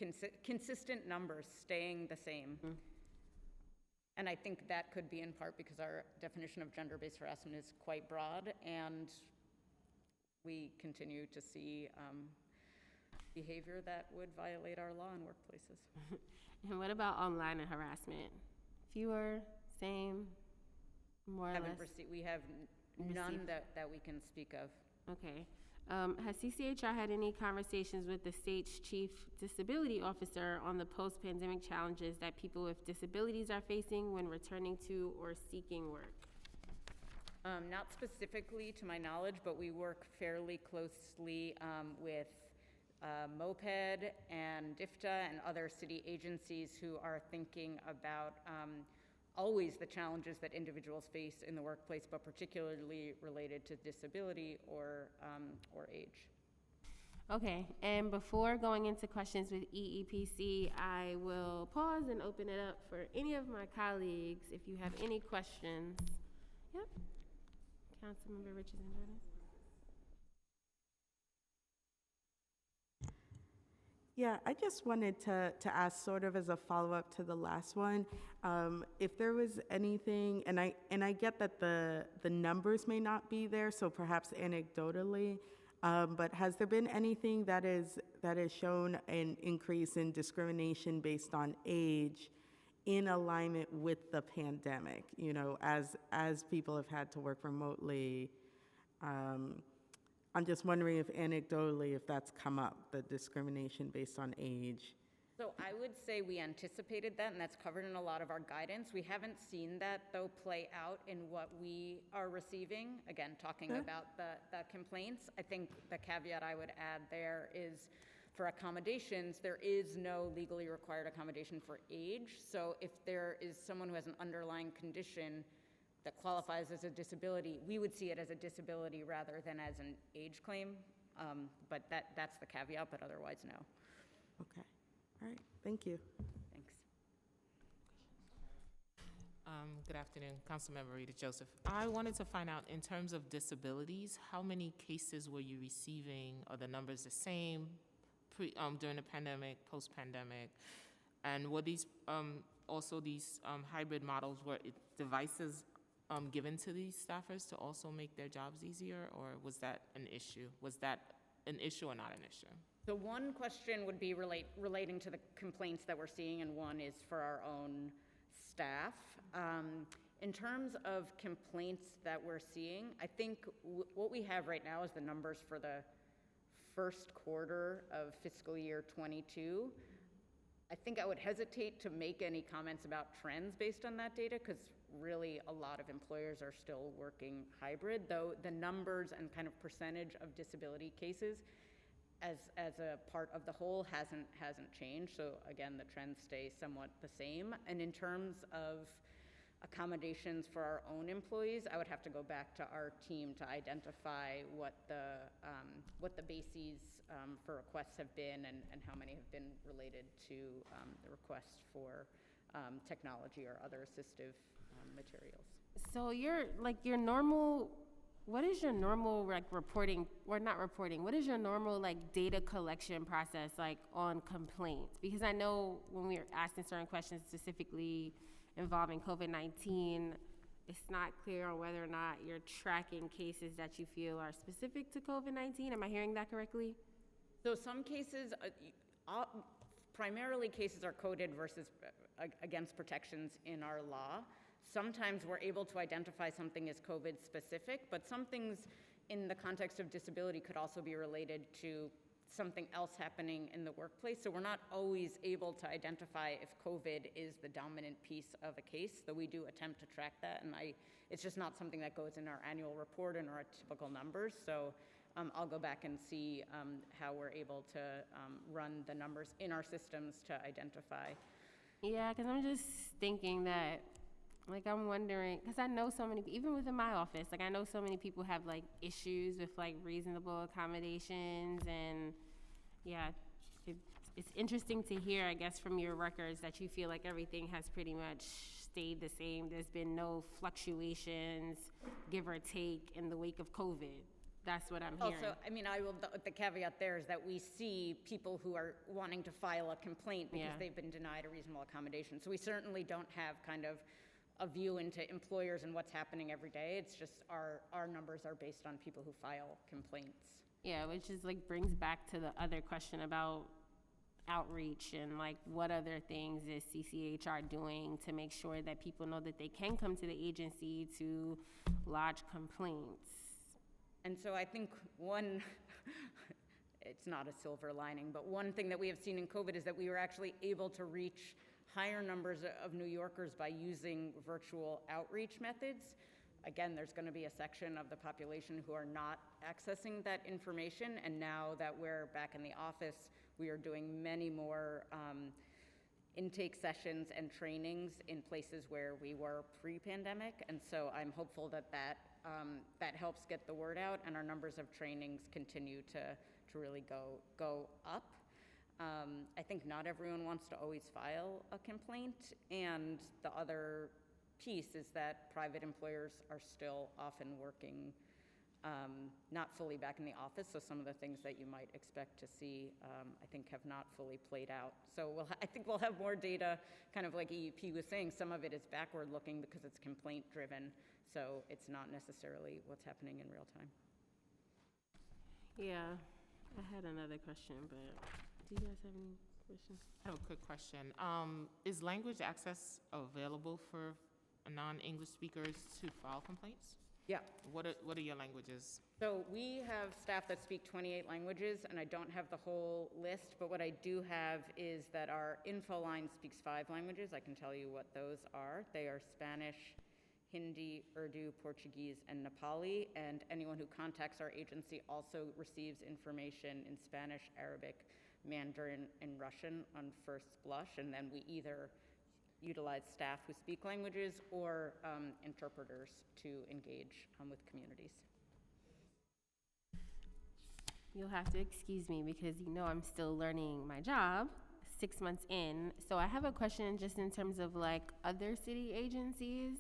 think it stayed the same. Consistent numbers staying the same. Mm-hmm. And I think that could be in part because our definition of gender-based harassment is quite broad, and we continue to see behavior that would violate our law in workplaces. And what about online harassment? Fewer, same, more or less? We have none that we can speak of. Okay. Has CCHR had any conversations with the state's chief disability officer on the post-pandemic challenges that people with disabilities are facing when returning to or seeking work? Not specifically to my knowledge, but we work fairly closely with MOPED and DIFTA and other city agencies who are thinking about always the challenges that individuals face in the workplace, but particularly related to disability or age. Okay, and before going into questions with EEPC, I will pause and open it up for any of my colleagues if you have any questions. Yep. Councilmember Richardson Jordan. Yeah, I just wanted to ask, sort of as a follow-up to the last one, if there was anything, and I get that the numbers may not be there, so perhaps anecdotally, but has there been anything that has shown an increase in discrimination based on age in alignment with the pandemic? You know, as people have had to work remotely. I'm just wondering if anecdotally, if that's come up, the discrimination based on age. So I would say we anticipated that, and that's covered in a lot of our guidance. We haven't seen that, though, play out in what we are receiving. Again, talking about the complaints, I think the caveat I would add there is for accommodations, there is no legally required accommodation for age. So if there is someone who has an underlying condition that qualifies as a disability, we would see it as a disability rather than as an age claim. But that's the caveat, but otherwise, no. Okay. All right. Thank you. Thanks. Good afternoon, Councilmember Rita Joseph. I wanted to find out, in terms of disabilities, how many cases were you receiving? Are the numbers the same during the pandemic, post-pandemic? And were these also these hybrid models, were devices given to these staffers to also make their jobs easier, or was that an issue? Was that an issue or not an issue? So one question would be relating to the complaints that we're seeing, and one is for our own staff. In terms of complaints that we're seeing, I think what we have right now is the numbers for the first quarter of fiscal year 22. I think I would hesitate to make any comments about trends based on that data, because really a lot of employers are still working hybrid, though the numbers and kind of percentage of disability cases as a part of the whole hasn't changed. So again, the trends stay somewhat the same. And in terms of accommodations for our own employees, I would have to go back to our team to identify what the bases for requests have been and how many have been related to the request for technology or other assistive materials. So your normal, what is your normal like reporting, or not reporting, what is your normal like data collection process like on complaints? Because I know when we were asking certain questions specifically involving COVID-19, it's not clear on whether or not you're tracking cases that you feel are specific to COVID-19. Am I hearing that correctly? So some cases, primarily cases are coded versus against protections in our law. Sometimes we're able to identify something as COVID specific, but some things in the context of disability could also be related to something else happening in the workplace. So we're not always able to identify if COVID is the dominant piece of a case, though we do attempt to track that. And it's just not something that goes in our annual report and our typical numbers. So I'll go back and see how we're able to run the numbers in our systems to identify. Yeah, because I'm just thinking that, like, I'm wondering, because I know so many, even within my office, like, I know so many people have, like, issues with, like, reasonable accommodations, and, yeah, it's interesting to hear, I guess, from your records that you feel like everything has pretty much stayed the same. There's been no fluctuations, give or take, in the wake of COVID. That's what I'm hearing. Also, I mean, the caveat there is that we see people who are wanting to file a complaint because they've been denied a reasonable accommodation. So we certainly don't have kind of a view into employers and what's happening every day. It's just our numbers are based on people who file complaints. Yeah, which is like brings back to the other question about outreach and like what other things is CCHR doing to make sure that people know that they can come to the agency to lodge complaints. And so I think it's not a silver lining, but one thing that we have seen in COVID is that we were actually able to reach higher numbers of New Yorkers by using virtual outreach methods. Again, there's going to be a section of the population who are not accessing that information, and now that we're back in the office, we are doing many more intake sessions and trainings in places where we were pre-pandemic, and so I'm hopeful that that helps get the word out, and our numbers of trainings continue to really go up. I think not everyone wants to always file a complaint, and the other piece is that private employers are still often working not fully back in the office, so some of the things that you might expect to see, I think, have not fully played out. So I think we'll have more data, kind of like EEP was saying. Some of it is backward-looking because it's complaint-driven, so it's not necessarily what's happening in real time. Yeah, I had another question, but do you guys have any questions? I have a quick question. Is language access available for non-English speakers to file complaints? Yeah. What are your languages? So we have staff that speak 28 languages, and I don't have the whole list, but what I do have is that our info line speaks 5 languages. I can tell you what those are. They are Spanish, Hindi, Urdu, Portuguese, and Nepali, and anyone who contacts our agency also receives information in Spanish, Arabic, Mandarin, and Russian on first blush, and then we either utilize staff who speak languages or interpreters to engage with communities. You'll have to excuse me because you know I'm still learning my job, 6 months in. So I have a question just in terms of like other city agencies.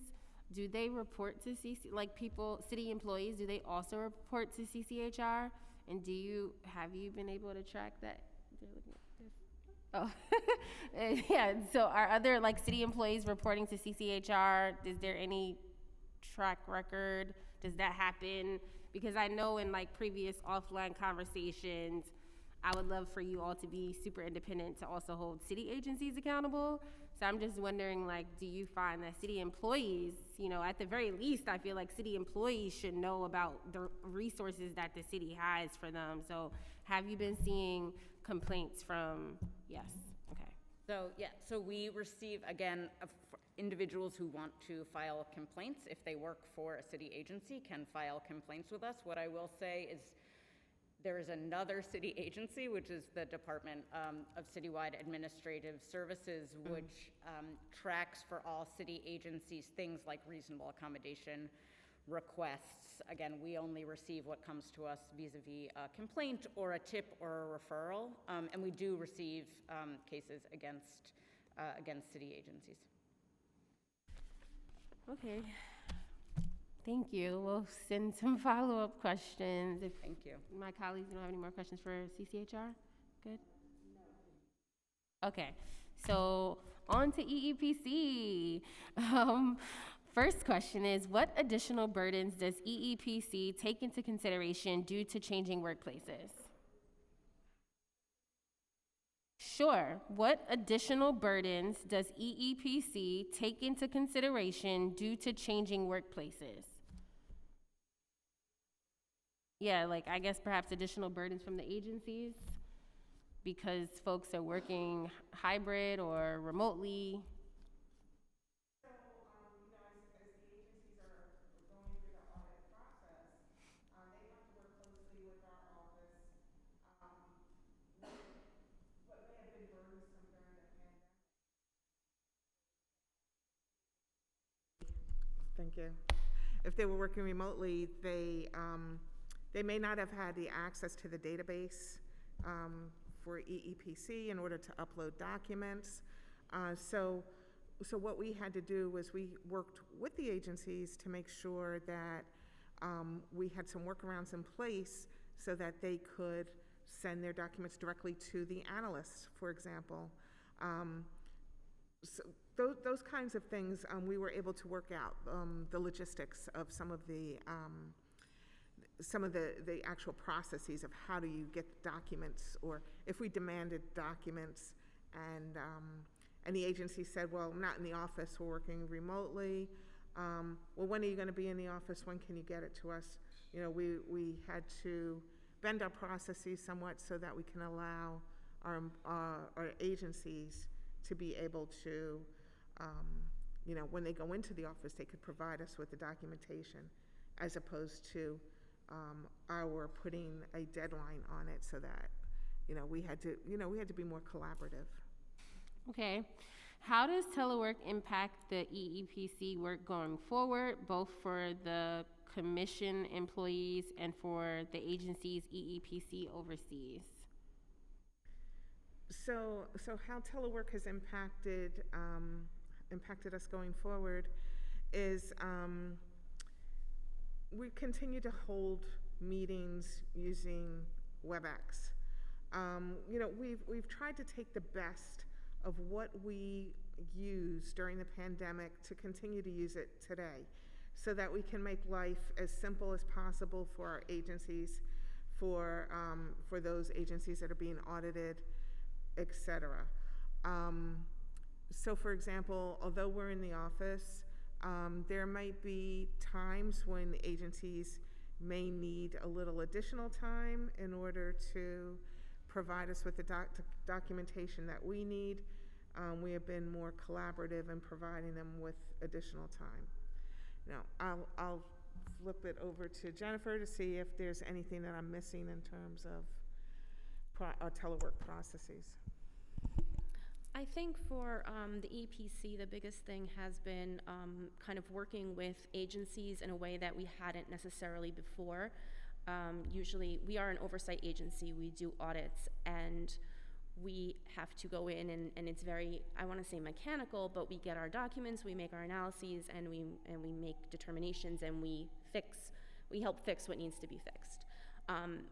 Do they report to city employees, do they also report to CCHR? And have you been able to track that? Oh, yeah, so are other like city employees reporting to CCHR? Is there any track record? Does that happen? Because I know in like previous offline conversations, I would love for you all to be super independent to also hold city agencies accountable. So I'm just wondering, like, do you find that city employees, at the very least, I feel like city employees should know about the resources that the city has for them. So have you been seeing complaints from, yes, okay. So, yeah, so we receive, again, individuals who want to file complaints, if they work for a city agency, can file complaints with us. What I will say is there is another city agency, which is the Department of Citywide Administrative Services, which tracks for all city agencies things like reasonable accommodation requests. Again, we only receive what comes to us vis-a-vis a complaint or a tip or a referral, and we do receive cases against city agencies. Okay. Thank you. We'll send some follow-up questions if Thank you. my colleagues don't have any more questions for CCHR. Good? Okay. So on to EEPC. First question is, what additional burdens does EEPC take into consideration due to changing workplaces? Sure. What additional burdens does EEPC take into consideration due to changing workplaces? Yeah, like I guess perhaps additional burdens from the agencies because folks are working hybrid or remotely. Thank you. If they were working remotely, they may not have had the access to the database for EEPC in order to upload documents. So what we had to do was we worked with the agencies to make sure that we had some workarounds in place so that they could send their documents directly to the analysts, for example. So those kinds of things we were able to work out, the logistics of some of the actual processes of how do you get documents, or if we demanded documents and the agency said, well, I'm not in the office, we're working remotely. Well, when are you going to be in the office? When can you get it to us? You know, we had to bend our processes somewhat so that we can allow our agencies to be able to, you know, when they go into the office, they could provide us with the documentation, as opposed to our putting a deadline on it, so that, you know, we had to be more collaborative. Okay. How does telework impact the EEPC work going forward, both for the commission employees and for the agencies EEPC oversees? So how telework has impacted us going forward is we continue to hold meetings using WebEx. You know, we've tried to take the best of what we used during the pandemic to continue to use it today, so that we can make life as simple as possible for our agencies, for those agencies that are being audited, etc. So for example, although we're in the office, there might be times when agencies may need a little additional time in order to provide us with the documentation that we need. We have been more collaborative in providing them with additional time. Now, I'll flip it over to Jennifer to see if there's anything that I'm missing in terms of telework processes. I think for the EPC, the biggest thing has been kind of working with agencies in a way that we hadn't necessarily before. Usually, we are an oversight agency. We do audits, and we have to go in, and it's very, I want to say mechanical, but we get our documents, we make our analyses, and we make determinations, and we help fix what needs to be fixed.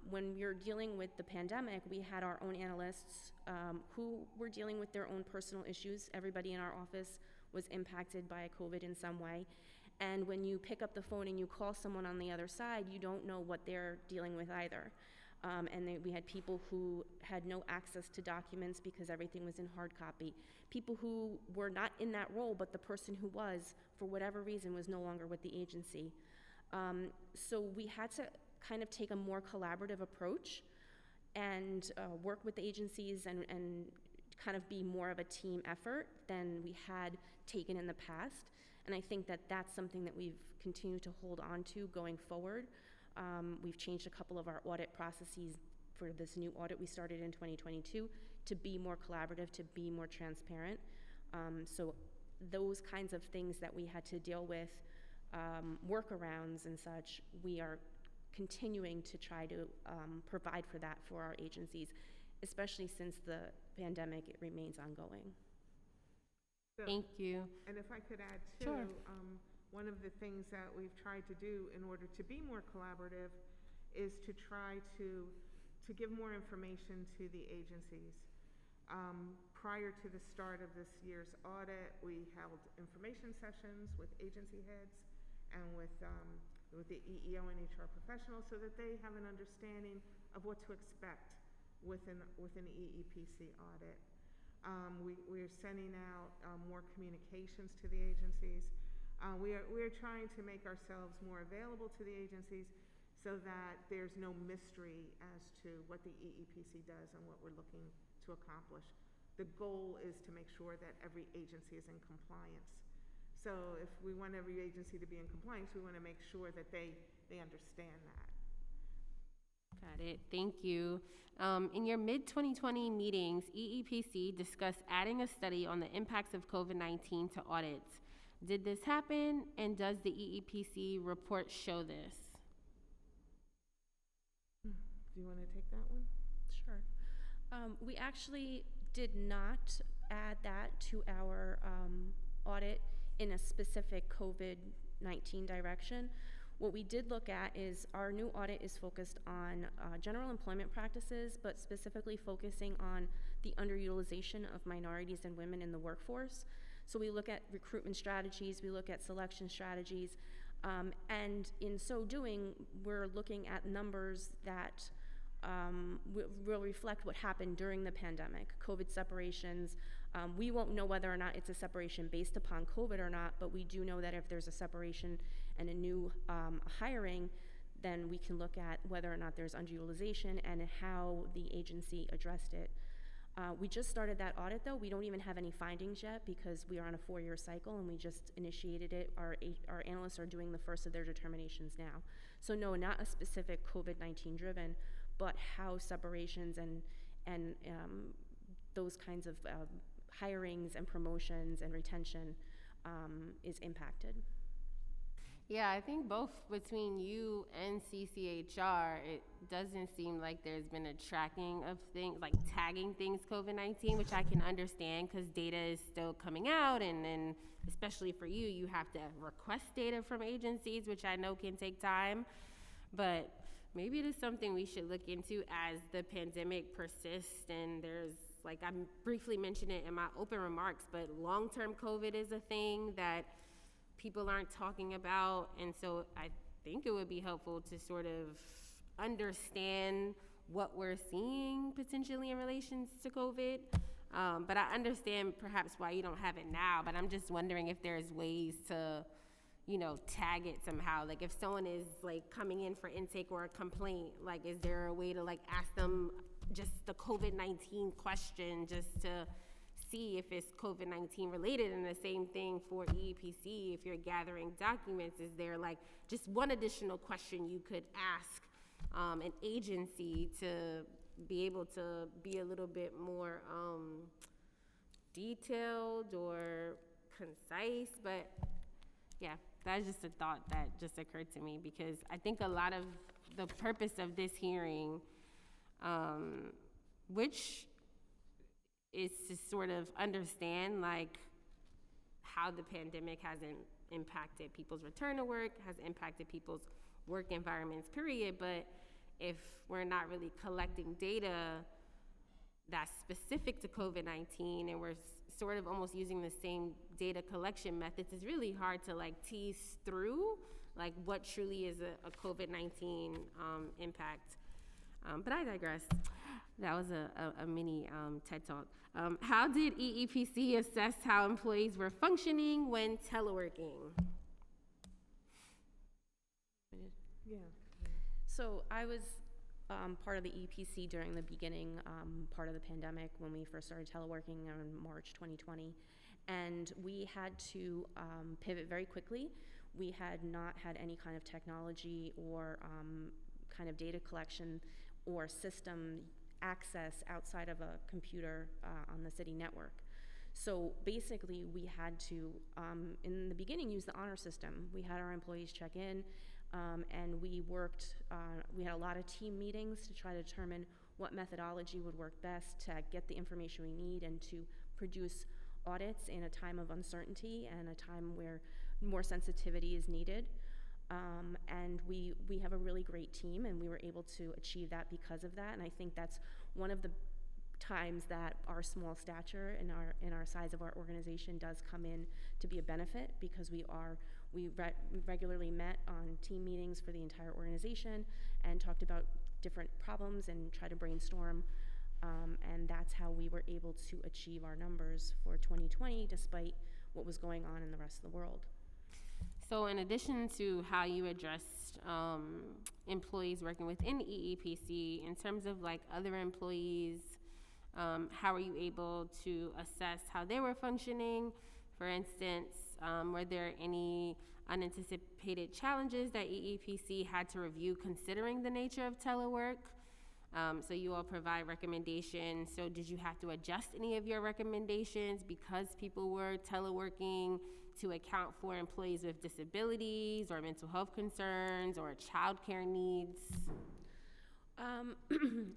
When we were dealing with the pandemic, we had our own analysts who were dealing with their own personal issues. Everybody in our office was impacted by COVID in some way. And when you pick up the phone and you call someone on the other side, you don't know what they're dealing with either. We had people who had no access to documents because everything was in hard copy. People who were not in that role, but the person who was, for whatever reason, was no longer with the agency. So we had to kind of take a more collaborative approach and work with the agencies and kind of be more of a team effort than we had taken in the past. And I think that that's something that we've continued to hold on to going forward. We've changed a couple of our audit processes for this new audit we started in 2022 to be more collaborative, to be more transparent. So those kinds of things that we had to deal with, workarounds and such, we are continuing to try to provide for that for our agencies, especially since the pandemic, it remains ongoing. Thank you. And if I could add too, Sure. One of the things that we've tried to do in order to be more collaborative is to try to give more information to the agencies. Prior to the start of this year's audit, we held information sessions with agency heads and with the EEO and HR professionals so that they have an understanding of what to expect with an EEPC audit. We're sending out more communications to the agencies. We are trying to make ourselves more available to the agencies so that there's no mystery as to what the EEPC does and what we're looking to accomplish. The goal is to make sure that every agency is in compliance. So if we want every agency to be in compliance, we want to make sure that they understand that. Got it. Thank you. In your mid-2020 meetings, EEPC discussed adding a study on the impacts of COVID-19 to audits. Did this happen, and does the EEPC report show this? Do you want to take that one? Sure. We actually did not add that to our audit in a specific COVID-19 direction. What we did look at is our new audit is focused on general employment practices, but specifically focusing on the underutilization of minorities and women in the workforce. So we look at recruitment strategies, we look at selection strategies, and in so doing, we're looking at numbers that will reflect what happened during the pandemic. COVID separations, we won't know whether or not it's a separation based upon COVID or not, but we do know that if there's a separation and a new hiring, then we can look at whether or not there's underutilization and how the agency addressed it. We just started that audit though. We don't even have any findings yet because we are on a 4-year cycle and we just initiated it. Our analysts are doing the first of their determinations now. So no, not a specific COVID-19 driven, but how separations and those kinds of hirings and promotions and retention is impacted. Yeah, I think both between you and CCHR, it doesn't seem like there's been a tracking of things, like tagging things COVID-19, which I can understand because data is still coming out, and especially for you, you have to request data from agencies, which I know can take time. But maybe it is something we should look into as the pandemic persists, and there's, like I briefly mentioned it in my open remarks, but long-term COVID is a thing that people aren't talking about, and so I think it would be helpful to sort of understand what we're seeing potentially in relation to COVID. But I understand perhaps why you don't have it now, but I'm just wondering if there's ways to, you know, tag it somehow. Like if someone is like coming in for intake or a complaint, like is there a way to like ask them just the COVID-19 question just to see if it's COVID-19 related? And the same thing for EEPC, if you're gathering documents, is there like just one additional question you could ask an agency to be able to be a little bit more detailed or concise? But yeah, that's just a thought that just occurred to me, because I think a lot of the purpose of this hearing, which is to sort of understand like how the pandemic has impacted people's return to work, has impacted people's work environments, period. But if we're not really collecting data that's specific to COVID-19 and we're sort of almost using the same data collection methods, it's really hard to like tease through like what truly is a COVID-19 impact. But I digress. That was a mini TED Talk. How did EEPC assess how employees were functioning when teleworking? Yeah. So I was part of the EPC during the beginning part of the pandemic when we first started teleworking in March 2020. And we had to pivot very quickly. We had not had any kind of technology or kind of data collection or system access outside of a computer on the city network. So basically, we had to, in the beginning, use the honor system. We had our employees check in, and we worked, we had a lot of team meetings to try to determine what methodology would work best to get the information we need and to produce audits in a time of uncertainty and a time where more sensitivity is needed. And we have a really great team, and we were able to achieve that because of that. And I think that's one of the times that our small stature and our size of our organization does come in to be a benefit, because we regularly met on team meetings for the entire organization and talked about different problems and try to brainstorm. And that's how we were able to achieve our numbers for 2020 despite what was going on in the rest of the world. So in addition to how you addressed employees working within EEPC, in terms of like other employees, how were you able to assess how they were functioning? For instance, were there any unanticipated challenges that EEPC had to review considering the nature of telework? So you all provide recommendations. So did you have to adjust any of your recommendations because people were teleworking to account for employees with disabilities or mental health concerns or childcare needs?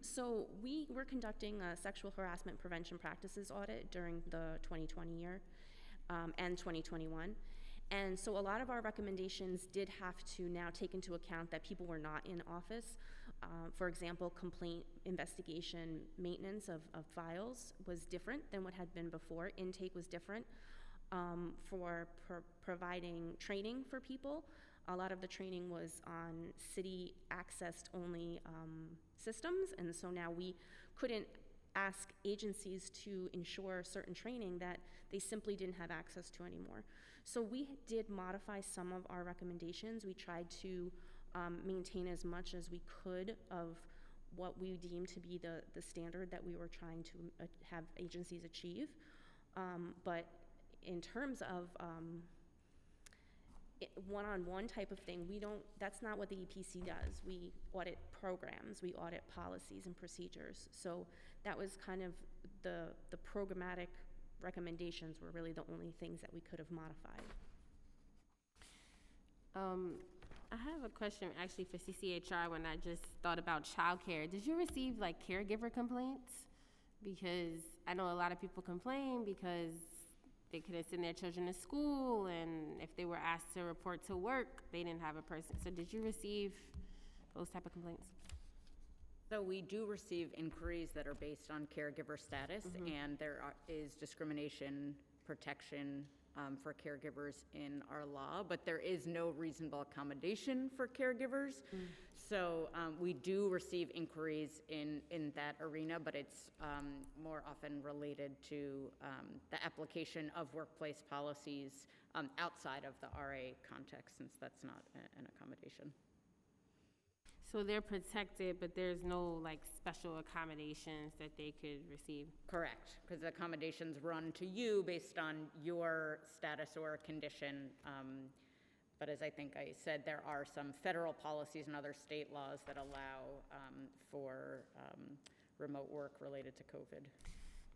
So we were conducting a sexual harassment prevention practices audit during the 2020 year and 2021. And so a lot of our recommendations did have to now take into account that people were not in office. For example, complaint investigation maintenance of files was different than what had been before. Intake was different. For providing training for people, a lot of the training was on city accessed only systems, and so now we couldn't ask agencies to ensure certain training that they simply didn't have access to anymore. So we did modify some of our recommendations. We tried to maintain as much as we could of what we deemed to be the standard that we were trying to have agencies achieve. But in terms of one-on-one type of thing, that's not what the EPC does. We audit programs, we audit policies and procedures. So that was kind of the programmatic recommendations were really the only things that we could have modified. I have a question actually for CCHR when I just thought about childcare. Did you receive like caregiver complaints? Because I know a lot of people complain because they couldn't send their children to school, and if they were asked to report to work, they didn't have a person. So did you receive those type of complaints? So we do receive inquiries that are based on caregiver status, and there is discrimination protection for caregivers in our law, but there is no reasonable accommodation for caregivers. So we do receive inquiries in that arena, but it's more often related to the application of workplace policies outside of the RA context, since that's not an accommodation. So they're protected, but there's no like special accommodations that they could receive? Correct, because the accommodations run to you based on your status or condition. But as I think I said, there are some federal policies and other state laws that allow for remote work related to COVID.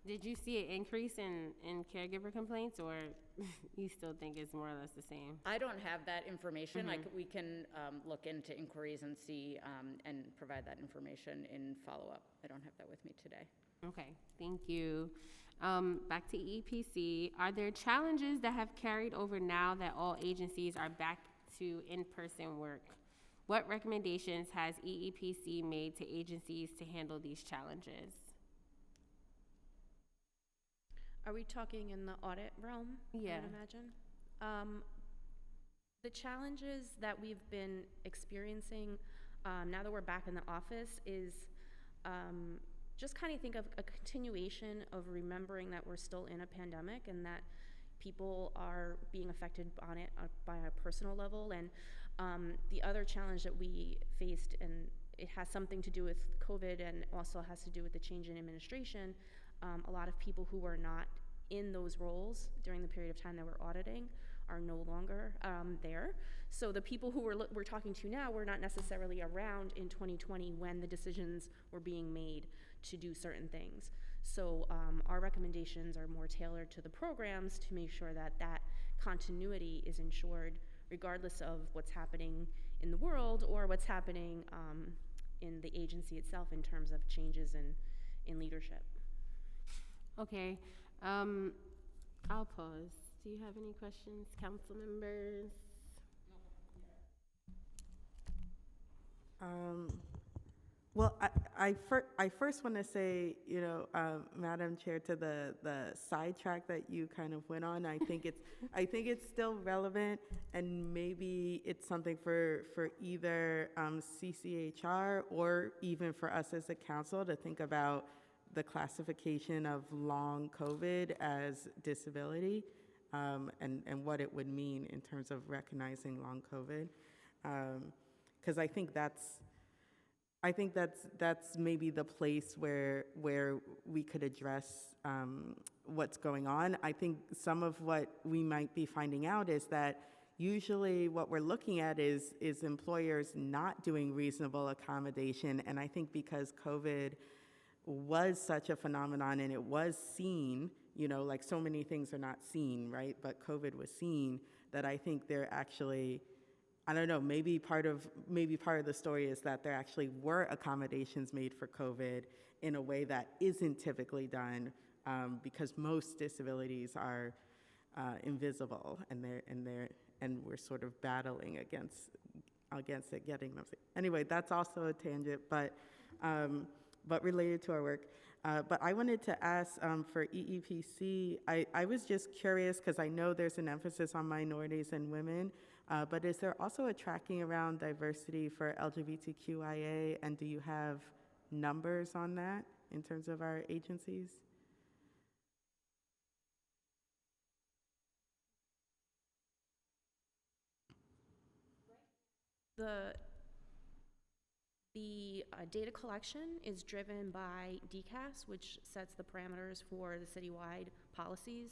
Did you see an increase in caregiver complaints, or you still think it's more or less the same? I don't have that information. We can look into inquiries and see and provide that information in follow-up. I don't have that with me today. Okay, thank you. Back to EPC. Are there challenges that have carried over now that all agencies are back to in-person work? What recommendations has EEPC made to agencies to handle these challenges? Are we talking in the audit realm? Yeah. I would imagine. The challenges that we've been experiencing now that we're back in the office is just kind of think of a continuation of remembering that we're still in a pandemic and that people are being affected on it by a personal level. And the other challenge that we faced it has something to do with COVID and also has to do with the change in administration. A lot of people who were not in those roles during the period of time that we're auditing are no longer there. So the people who we're talking to now were not necessarily around in 2020 when the decisions were being made to do certain things. So our recommendations are more tailored to the programs to make sure that that continuity is ensured regardless of what's happening in the world or what's happening in the agency itself in terms of changes in leadership. Okay, I'll pause. Do you have any questions, council members? Well, I first want to say, you know, Madam Chair, to the sidetrack that you kind of went on, I think it's still relevant, and maybe it's something for either CCHR or even for us as a council to think about the classification of long COVID as disability, and what it would mean in terms of recognizing long COVID, because I think that's maybe the place where we could address what's going on. I think some of what we might be finding out is that usually what we're looking at is employers not doing reasonable accommodation, and I think because COVID was such a phenomenon and it was seen, you know, like so many things are not seen, right? But COVID was seen, that I think they're actually, I don't know, maybe part of the story is that there actually were accommodations made for COVID in a way that isn't typically done, because most disabilities are invisible, and we're sort of battling against it, getting them. Anyway, that's also a tangent, but related to our work. But I wanted to ask for EEPC, I was just curious because I know there's an emphasis on minorities and women, but is there also a tracking around diversity for LGBTQIA, and do you have numbers on that in terms of our agencies? The data collection is driven by DCAS, which sets the parameters for the citywide policies.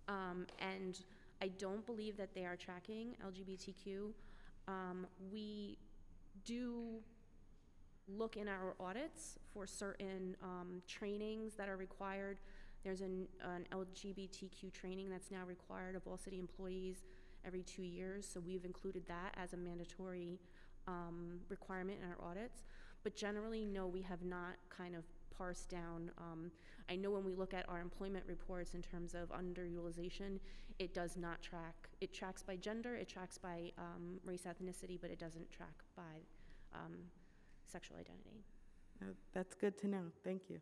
And I don't believe that they are tracking LGBTQ. We do look in our audits for certain trainings that are required. There's an LGBTQ training that's now required of all city employees every 2 years, so we've included that as a mandatory requirement in our audits. But generally, no, we have not kind of parsed down. I know when we look at our employment reports in terms of underutilization, it does not track. It tracks by gender, it tracks by race, ethnicity, but it doesn't track by sexual identity. That's good to know. Thank you.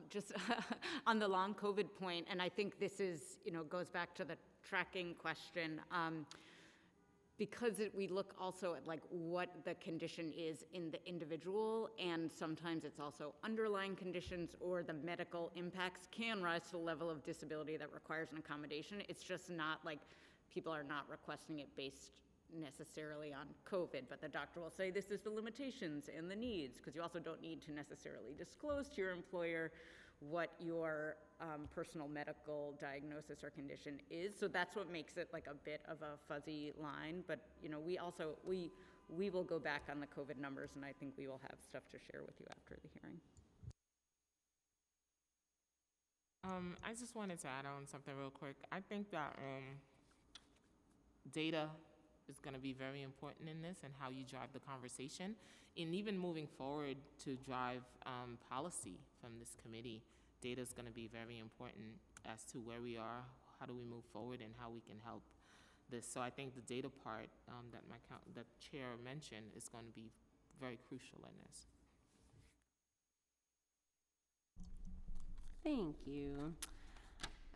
Just on the long COVID point, and I think this is, you know, goes back to the tracking question, because we look also at like what the condition is in the individual, and sometimes it's also underlying conditions or the medical impacts can rise to the level of disability that requires an accommodation. It's just not like people are not requesting it based necessarily on COVID, but the doctor will say this is the limitations and the needs, because you also don't need to necessarily disclose to your employer what your personal medical diagnosis or condition is. So that's what makes it like a bit of a fuzzy line. But you know, we will go back on the COVID numbers, and I think we will have stuff to share with you after the hearing. I just wanted to add on something real quick. I think that data is going to be very important in this and how you drive the conversation. And even moving forward to drive policy from this committee, data is going to be very important as to where we are, how do we move forward, and how we can help this. So I think the data part that Chair mentioned is going to be very crucial in this. Thank you.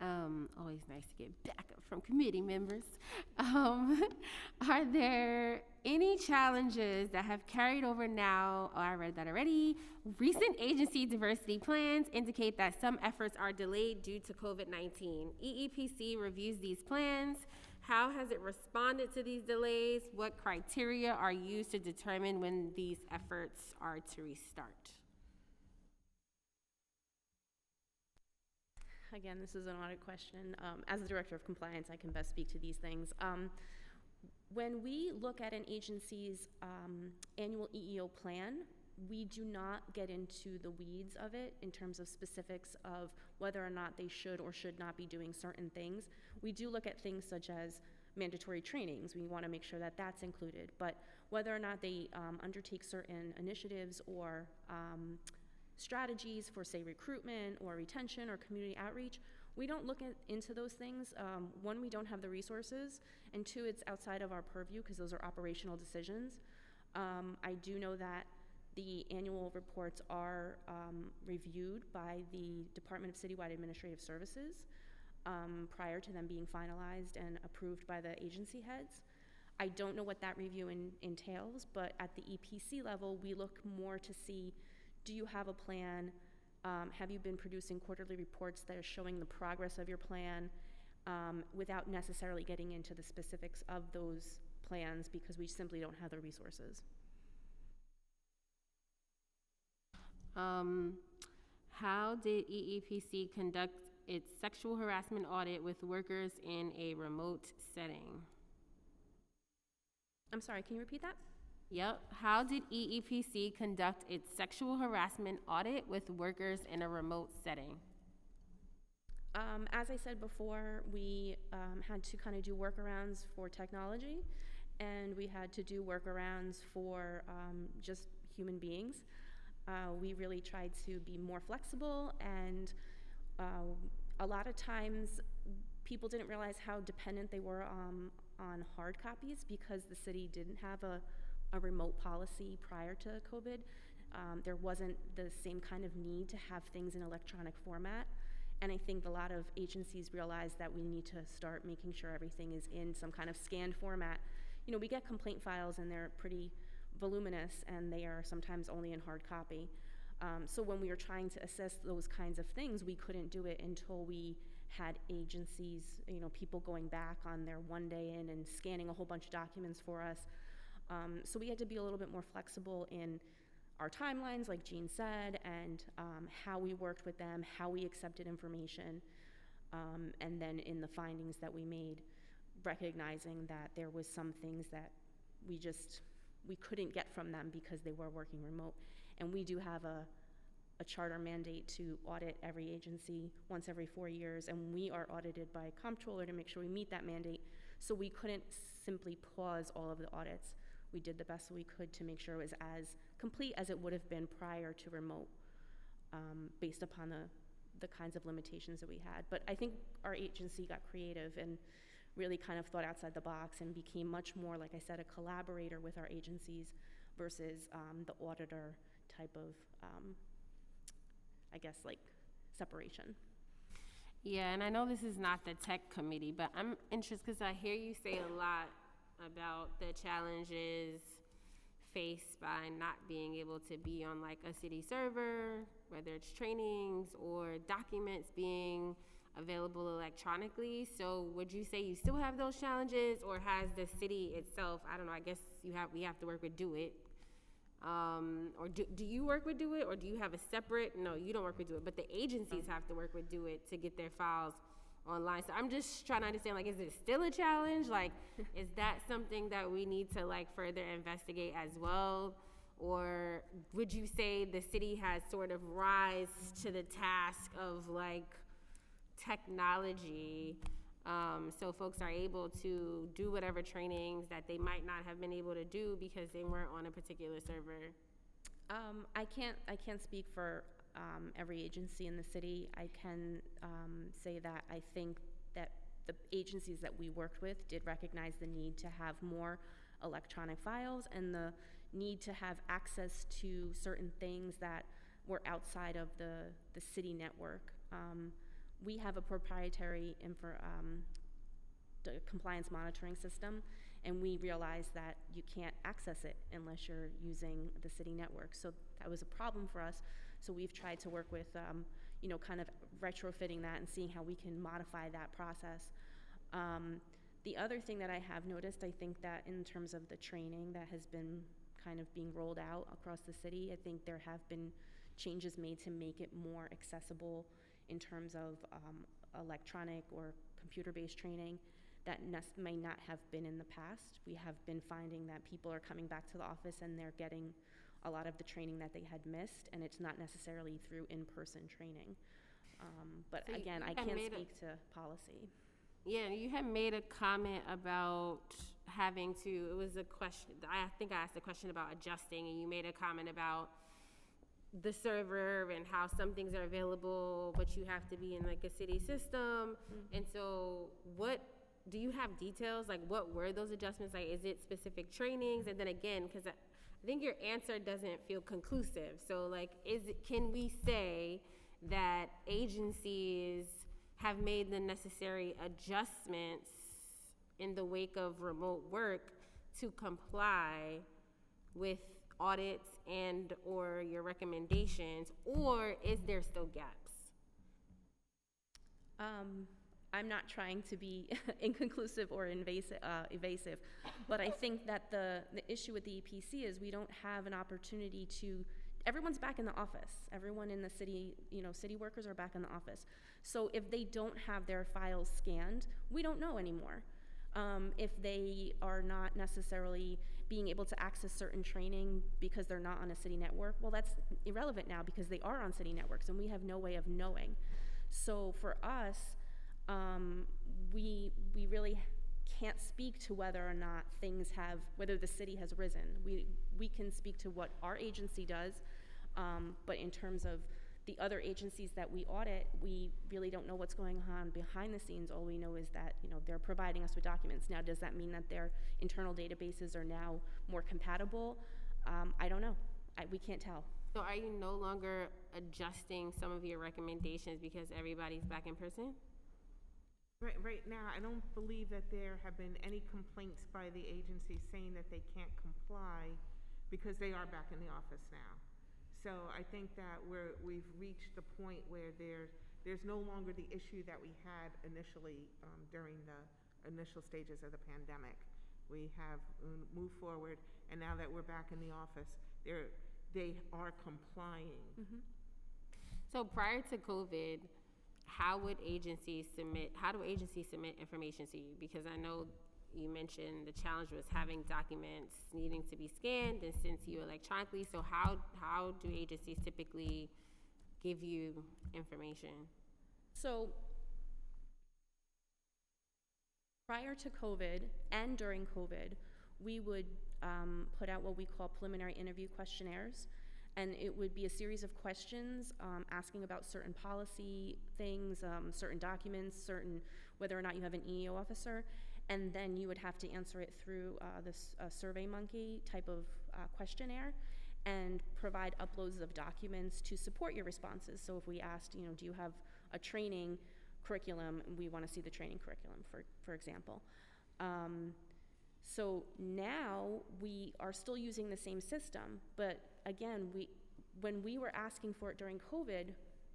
Always nice to get back up from committee members. Are there any challenges that have carried over now? Oh, I read that already. Recent agency diversity plans indicate that some efforts are delayed due to COVID-19. EEPC reviews these plans. How has it responded to these delays? What criteria are used to determine when these efforts are to restart? Again, this is an audit question. As the Director of Compliance, I can best speak to these things. When we look at an agency's annual EEO plan, we do not get into the weeds of it in terms of specifics of whether or not they should or should not be doing certain things. We do look at things such as mandatory trainings. We want to make sure that that's included. But whether or not they undertake certain initiatives or strategies for, say, recruitment or retention or community outreach, we don't look into those things. One, we don't have the resources, and two, it's outside of our purview because those are operational decisions. I do know that the annual reports are reviewed by the Department of Citywide Administrative Services prior to them being finalized and approved by the agency heads. I don't know what that review entails, but at the EPC level, we look more to see, do you have a plan? Have you been producing quarterly reports that are showing the progress of your plan without necessarily getting into the specifics of those plans because we simply don't have the resources. How did EEPC conduct its sexual harassment audit with workers in a remote setting? I'm sorry, can you repeat that? Yep. How did EEPC conduct its sexual harassment audit with workers in a remote setting? As I said before, we had to kind of do workarounds for technology, and we had to do workarounds for just human beings. We really tried to be more flexible, and a lot of times people didn't realize how dependent they were on hard copies because the city didn't have a remote policy prior to COVID. There wasn't the same kind of need to have things in electronic format. And I think a lot of agencies realized that we need to start making sure everything is in some kind of scanned format. You know, we get complaint files and they're pretty voluminous and they are sometimes only in hard copy. So when we were trying to assess those kinds of things, we couldn't do it until we had agencies, you know, people going back on their one day in and scanning a whole bunch of documents for us. So we had to be a little bit more flexible in our timelines, like Jean said, and how we worked with them, how we accepted information, and then in the findings that we made, recognizing that there was some things that we couldn't get from them because they were working remote. And we do have a charter mandate to audit every agency once every 4 years, and we are audited by a comptroller to make sure we meet that mandate. So we couldn't simply pause all of the audits. We did the best we could to make sure it was as complete as it would have been prior to remote, based upon the kinds of limitations that we had. But I think our agency got creative and really kind of thought outside the box and became much more, like I said, a collaborator with our agencies versus the auditor type of, I guess, like separation. Yeah, and I know this is not the tech committee, but I'm interested because I hear you say a lot about the challenges faced by not being able to be on like a city server, whether it's trainings or documents being available electronically. So would you say you still have those challenges, or has the city itself, I don't know, I guess we have to work with Do It. Or do you work with Do It, or do you have a separate, no, you don't work with Do It, but the agencies have to work with Do It to get their files online. So I'm just trying to understand, like, is it still a challenge? Like, is that something that we need to like further investigate as well? Or would you say the city has sort of rise to the task of like technology, so folks are able to do whatever trainings that they might not have been able to do because they weren't on a particular server? I can't speak for every agency in the city. I can say that I think that the agencies that we worked with did recognize the need to have more electronic files and the need to have access to certain things that were outside of the city network. We have a proprietary compliance monitoring system, and we realized that you can't access it unless you're using the city network. So that was a problem for us. So we've tried to work with, kind of retrofitting that and seeing how we can modify that process. The other thing that I have noticed, I think that in terms of the training that has been kind of being rolled out across the city, I think there have been changes made to make it more accessible in terms of electronic or computer-based training that may not have been in the past. We have been finding that people are coming back to the office and they're getting a lot of the training that they had missed, and it's not necessarily through in-person training. But So again, I can't speak to policy. Yeah, you had made a comment about having to, it was a question, I think I asked a question about adjusting, and you made a comment about the server and how some things are available, but you have to be in like a city system. And so what, do you have details? Like what were those adjustments? Like is it specific trainings? And then again, because I think your answer doesn't feel conclusive. So like, can we say that agencies have made the necessary adjustments in the wake of remote work to comply with audits and or your recommendations, or is there still gaps? I'm not trying to be inconclusive or evasive, but I think that the issue with the EPC is we don't have an opportunity to, everyone's back in the office. Everyone in the city, city workers are back in the office. So if they don't have their files scanned, we don't know anymore. If they are not necessarily being able to access certain training because they're not on a city network, well, that's irrelevant now because they are on city networks and we have no way of knowing. So for us, we really can't speak to whether or not whether the city has risen. We can speak to what our agency does, but in terms of the other agencies that we audit, we really don't know what's going on behind the scenes. All we know is that they're providing us with documents. Now, does that mean that their internal databases are now more compatible? I don't know. We can't tell. So are you no longer adjusting some of your recommendations because everybody's back in person? Right now, I don't believe that there have been any complaints by the agency saying that they can't comply because they are back in the office now. So I think that we've reached the point where there's no longer the issue that we had initially during the initial stages of the pandemic. We have moved forward, and now that we're back in the office, they are complying. Mm-hmm. So prior to COVID, how do agencies submit information to you? Because I know you mentioned the challenge was having documents needing to be scanned and sent to you electronically. So how do agencies typically give you information? So prior to COVID and during COVID, we would put out what we call preliminary interview questionnaires. And it would be a series of questions asking about certain policy things, certain documents, whether or not you have an EEO officer. And then you would have to answer it through this SurveyMonkey type of questionnaire and provide uploads of documents to support your responses. So if we asked, do you have a training curriculum? We want to see the training curriculum, for example. So now we are still using the same system, but again, when we were asking for it during COVID,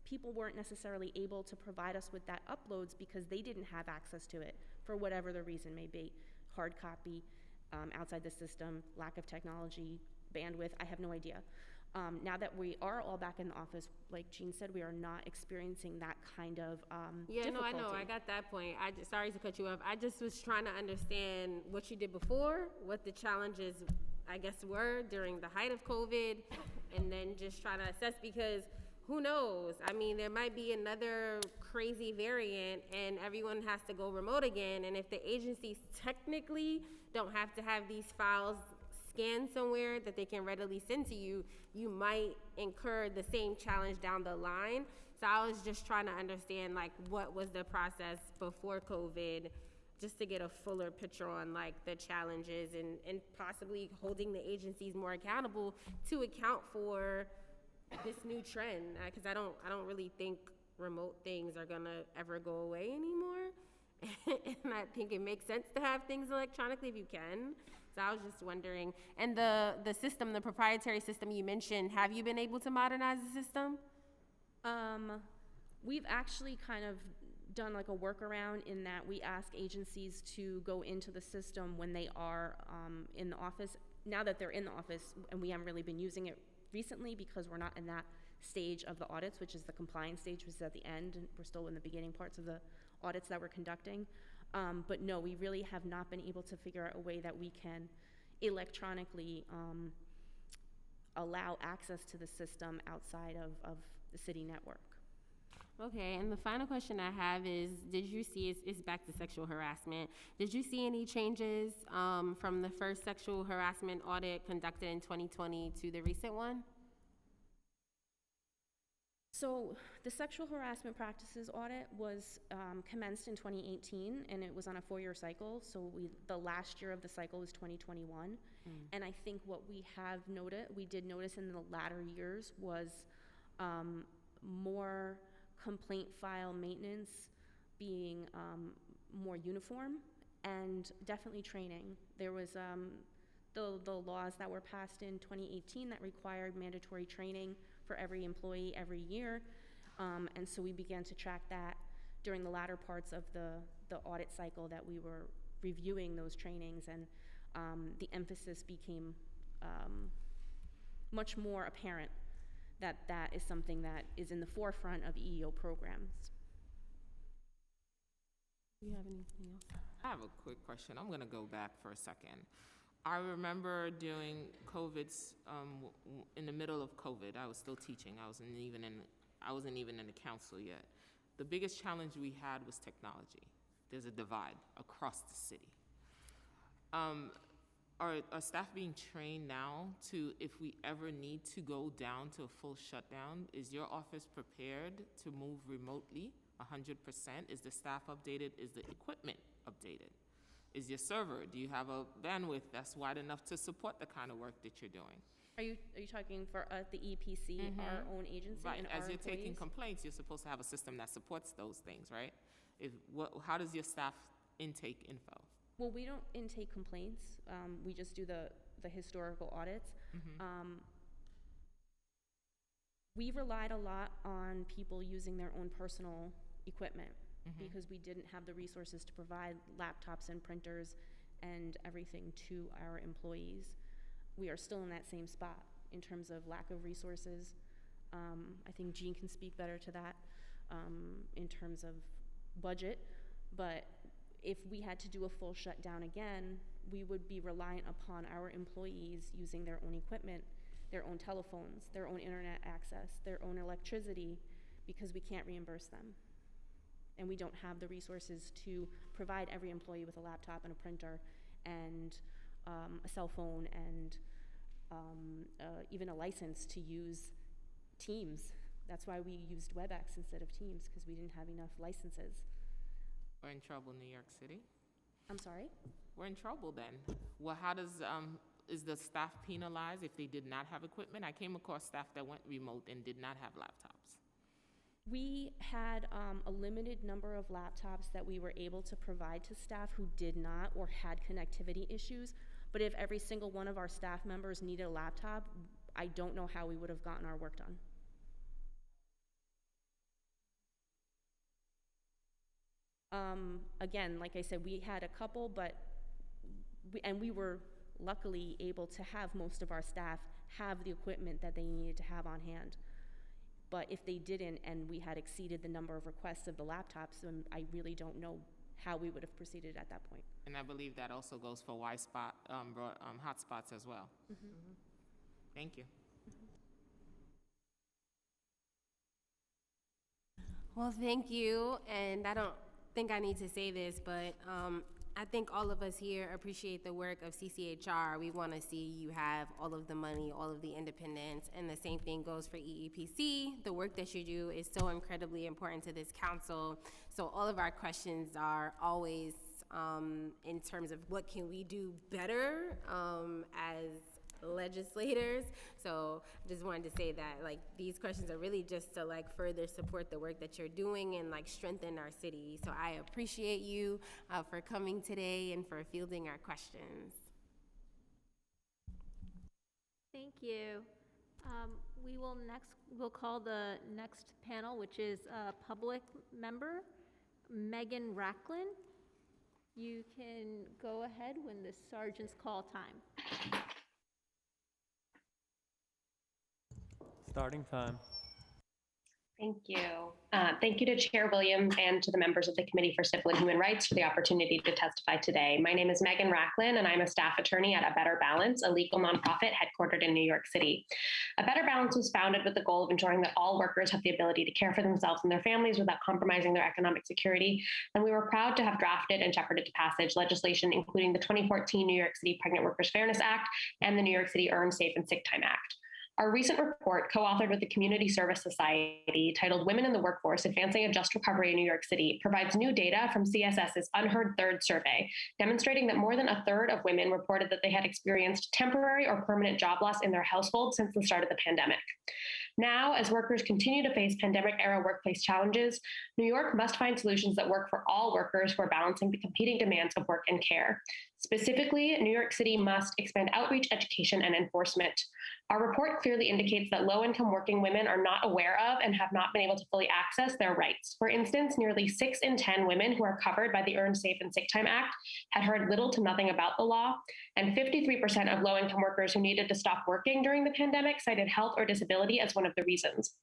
people weren't necessarily able to provide us with that uploads because they didn't have access to it for whatever the reason may be. Hard copy, outside the system, lack of technology, bandwidth, I have no idea. Now that we are all back in the office, like Jean said, we are not experiencing that kind of difficulty. No, I know, I got that point. Sorry to cut you off. I just was trying to understand what you did before, what the challenges, I guess, were during the height of COVID, and then just trying to assess because who knows? I mean, there might be another crazy variant and everyone has to go remote again. And if the agencies technically don't have to have these files scanned somewhere that they can readily send to you, you might incur the same challenge down the line. So I was just trying to understand what was the process before COVID, just to get a fuller picture on the challenges and possibly holding the agencies more accountable to account for this new trend, because I don't really think remote things are gonna ever go away anymore. and I think it makes sense to have things electronically if you can. So I was just wondering, and the system, the proprietary system you mentioned, have you been able to modernize the system? We've actually kind of done like a workaround in that we ask agencies to go into the system when they are in the office. Now that they're in the office, and we haven't really been using it recently because we're not in that stage of the audits, which is the compliance stage, which is at the end, and we're still in the beginning parts of the audits that we're conducting. But no, we really have not been able to figure out a way that we can electronically allow access to the system outside of the city network. Okay, and the final question I have is, did you see, it's back to sexual harassment, did you see any changes from the first sexual harassment audit conducted in 2020 to the recent one? So the sexual harassment practices audit was commenced in 2018, and it was on a 4-year cycle. So the last year of the cycle was 2021. And I think what we did notice in the latter years was more complaint file maintenance being more uniform, and definitely training. There was the laws that were passed in 2018 that required mandatory training for every employee every year, and so we began to track that during the latter parts of the audit cycle, that we were reviewing those trainings, and the emphasis became much more apparent that that is something that is in the forefront of EEO programs. Do you have anything else? I have a quick question. I'm gonna go back for a second. I remember during COVID's, in the middle of COVID, I was still teaching. I wasn't even in the council yet. The biggest challenge we had was technology. There's a divide across the city. Are staff being trained now to, if we ever need to go down to a full shutdown, is your office prepared to move remotely 100%? Is the staff updated? Is the equipment updated? Is your server, do you have a bandwidth that's wide enough to support the kind of work that you're doing? Are you talking for the EPC, our own agency, Right, and as our you're taking employees? complaints, you're supposed to have a system that supports those things, right? How does your staff intake info? Well, we don't intake complaints. We just do the historical audits. We relied a lot on people using their own personal equipment because we didn't have the resources to provide laptops and printers and everything to our employees. We are still in that same spot in terms of lack of resources. I think Jean can speak better to that in terms of budget, but if we had to do a full shutdown again, we would be reliant upon our employees using their own equipment, their own telephones, their own internet access, their own electricity, because we can't reimburse them. And we don't have the resources to provide every employee with a laptop and a printer and a cell phone and even a license to use Teams. That's why we used WebEx instead of Teams, because we didn't have enough licenses. We're in trouble, New York City. I'm sorry? We're in trouble then. Well, how does, is the staff penalized if they did not have equipment? I came across staff that went remote and did not have laptops. We had a limited number of laptops that we were able to provide to staff who did not or had connectivity issues. But if every single one of our staff members needed a laptop, I don't know how we would have gotten our work done. Again, like I said, we had a couple, but we were luckily able to have most of our staff have the equipment that they needed to have on hand. But if they didn't, and we had exceeded the number of requests of the laptops, then I really don't know how we would have proceeded at that point. And I believe that also goes for hotspots as well. Thank you. Well, thank you, and I don't think I need to say this, but I think all of us here appreciate the work of CCHR. We want to see you have all of the money, all of the independence, and the same thing goes for EEPC. The work that you do is so incredibly important to this council. So all of our questions are always in terms of what can we do better legislators. So I just wanted to say that like these questions are really just to like further support the work that you're doing and like strengthen our city. So I appreciate you for coming today and for fielding our questions. Thank you. We'll call the next panel, which is public member, Megan Racklin. You can go ahead when the sergeants call time. Starting time. Thank you. Thank you to Chair Williams and to the members of the Committee for Civil and Human Rights for the opportunity to testify today. My name is Megan Racklin, and I'm a staff attorney at A Better Balance, a legal nonprofit headquartered in New York City. A Better Balance was founded with the goal of ensuring that all workers have the ability to care for themselves and their families without compromising their economic security. And we were proud to have drafted and shepherded to passage legislation, including the 2014 New York City Pregnant Workers Fairness Act and the New York City Earned Safe and Sick Time Act. Our recent report, co-authored with the Community Service Society, titled Women in the Workforce, Advancing a Just Recovery in New York City, provides new data from CSS's Unheard Third survey, demonstrating that more than a third of women reported that they had experienced temporary or permanent job loss in their household since the start of the pandemic. Now, as workers continue to face pandemic-era workplace challenges, New York must find solutions that work for all workers who are balancing the competing demands of work and care. Specifically, New York City must expand outreach, education, and enforcement. Our report clearly indicates that low-income working women are not aware of and have not been able to fully access their rights. For instance, nearly 6 in 10 women who are covered by the Earned Safe and Sick Time Act had heard little to nothing about the law, and 53% of low-income workers who needed to stop working during the pandemic cited health or disability as one of the reasons.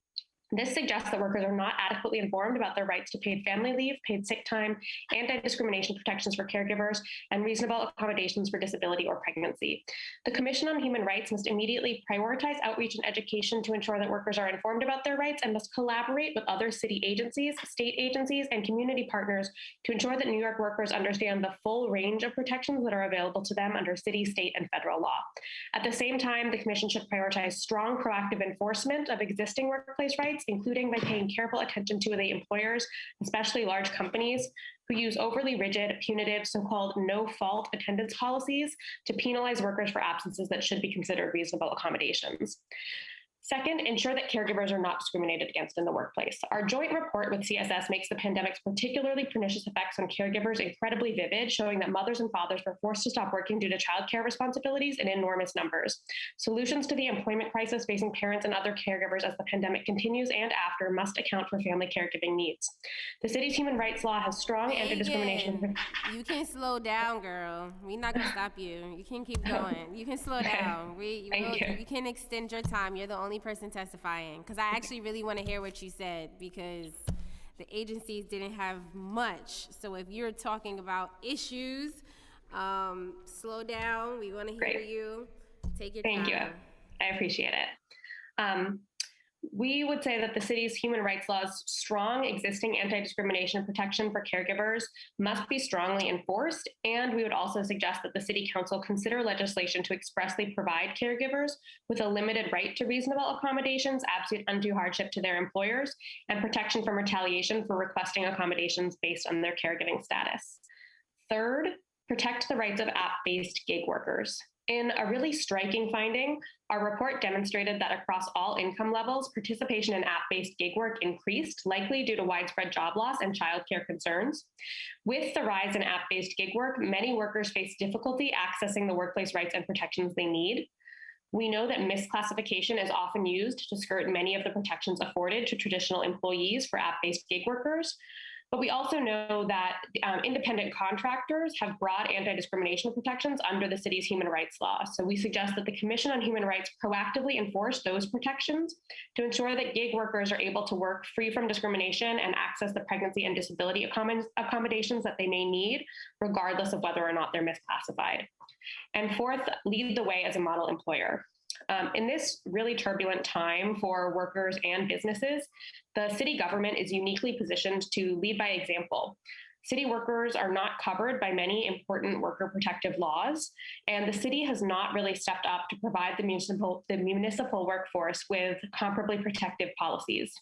This suggests that workers are not adequately informed about their rights to paid family leave, paid sick time, anti-discrimination protections for caregivers, and reasonable accommodations for disability or pregnancy. The Commission on Human Rights must immediately prioritize outreach and education to ensure that workers are informed about their rights and must collaborate with other city agencies, state agencies, and community partners to ensure that New York workers understand the full range of protections that are available to them under city, state, and federal law. At the same time, the Commission should prioritize strong proactive enforcement of existing workplace rights, including by paying careful attention to the employers, especially large companies, who use overly rigid, punitive, so-called no-fault attendance policies to penalize workers for absences that should be considered reasonable accommodations. Second, ensure that caregivers are not discriminated against in the workplace. Our joint report with CSS makes the pandemic's particularly pernicious effects on caregivers incredibly vivid, showing that mothers and fathers were forced to stop working due to childcare responsibilities in enormous numbers. Solutions to the employment crisis facing parents and other caregivers as the pandemic continues and after must account for family caregiving needs. The city's human rights law has strong anti-discrimination. You can slow down, girl. We're not gonna stop you. You can keep going. You can slow down. You can extend your time. You're the only person testifying, because I actually really want to hear what you said, because the agencies didn't have much. So if you're talking about issues, slow down. We want to hear you. Take your time. Thank you. I appreciate it. We would say that the city's human rights law's strong existing anti-discrimination protection for caregivers must be strongly enforced, and we would also suggest that the City Council consider legislation to expressly provide caregivers with a limited right to reasonable accommodations absent undue hardship to their employers, and protection from retaliation for requesting accommodations based on their caregiving status. Third, protect the rights of app-based gig workers. In a really striking finding, our report demonstrated that across all income levels, participation in app-based gig work increased, likely due to widespread job loss and childcare concerns. With the rise in app-based gig work, many workers face difficulty accessing the workplace rights and protections they need. We know that misclassification is often used to skirt many of the protections afforded to traditional employees for app-based gig workers. But we also know that independent contractors have broad anti-discrimination protections under the city's human rights law. So we suggest that the Commission on Human Rights proactively enforce those protections to ensure that gig workers are able to work free from discrimination and access the pregnancy and disability accommodations that they may need, regardless of whether or not they're misclassified. And fourth, lead the way as a model employer. In this really turbulent time for workers and businesses, the city government is uniquely positioned to lead by example. City workers are not covered by many important worker protective laws, and the city has not really stepped up to provide the municipal workforce with comparably protective policies.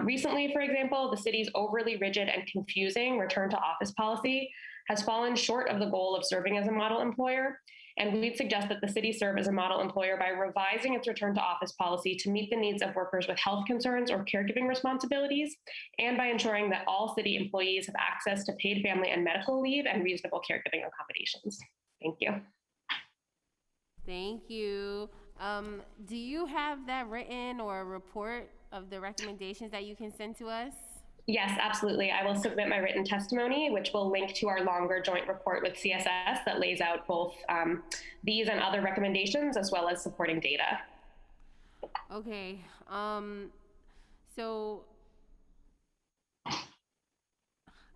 Recently, for example, the city's overly rigid and confusing return to office policy has fallen short of the goal of serving as a model employer. And we'd suggest that the city serve as a model employer by revising its return to office policy to meet the needs of workers with health concerns or caregiving responsibilities, and by ensuring that all city employees have access to paid family and medical leave and reasonable caregiving accommodations. Thank you. Thank you. Do you have that written or a report of the recommendations that you can send to us? Yes, absolutely. I will submit my written testimony, which will link to our longer joint report with CSS that lays out both these and other recommendations, as well as supporting data. Okay. So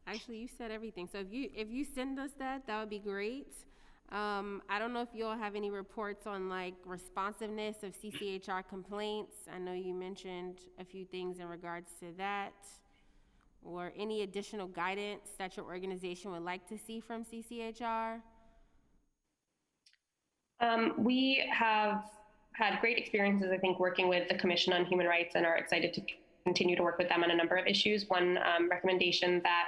actually, you said everything. So if you send us that would be great. I don't know if you all have any reports on like responsiveness of CCHR complaints. I know you mentioned a few things in regards to that, or any additional guidance that your organization would like to see from CCHR. We have had great experiences, I think, working with the Commission on Human Rights, and are excited to continue to work with them on a number of issues. One recommendation that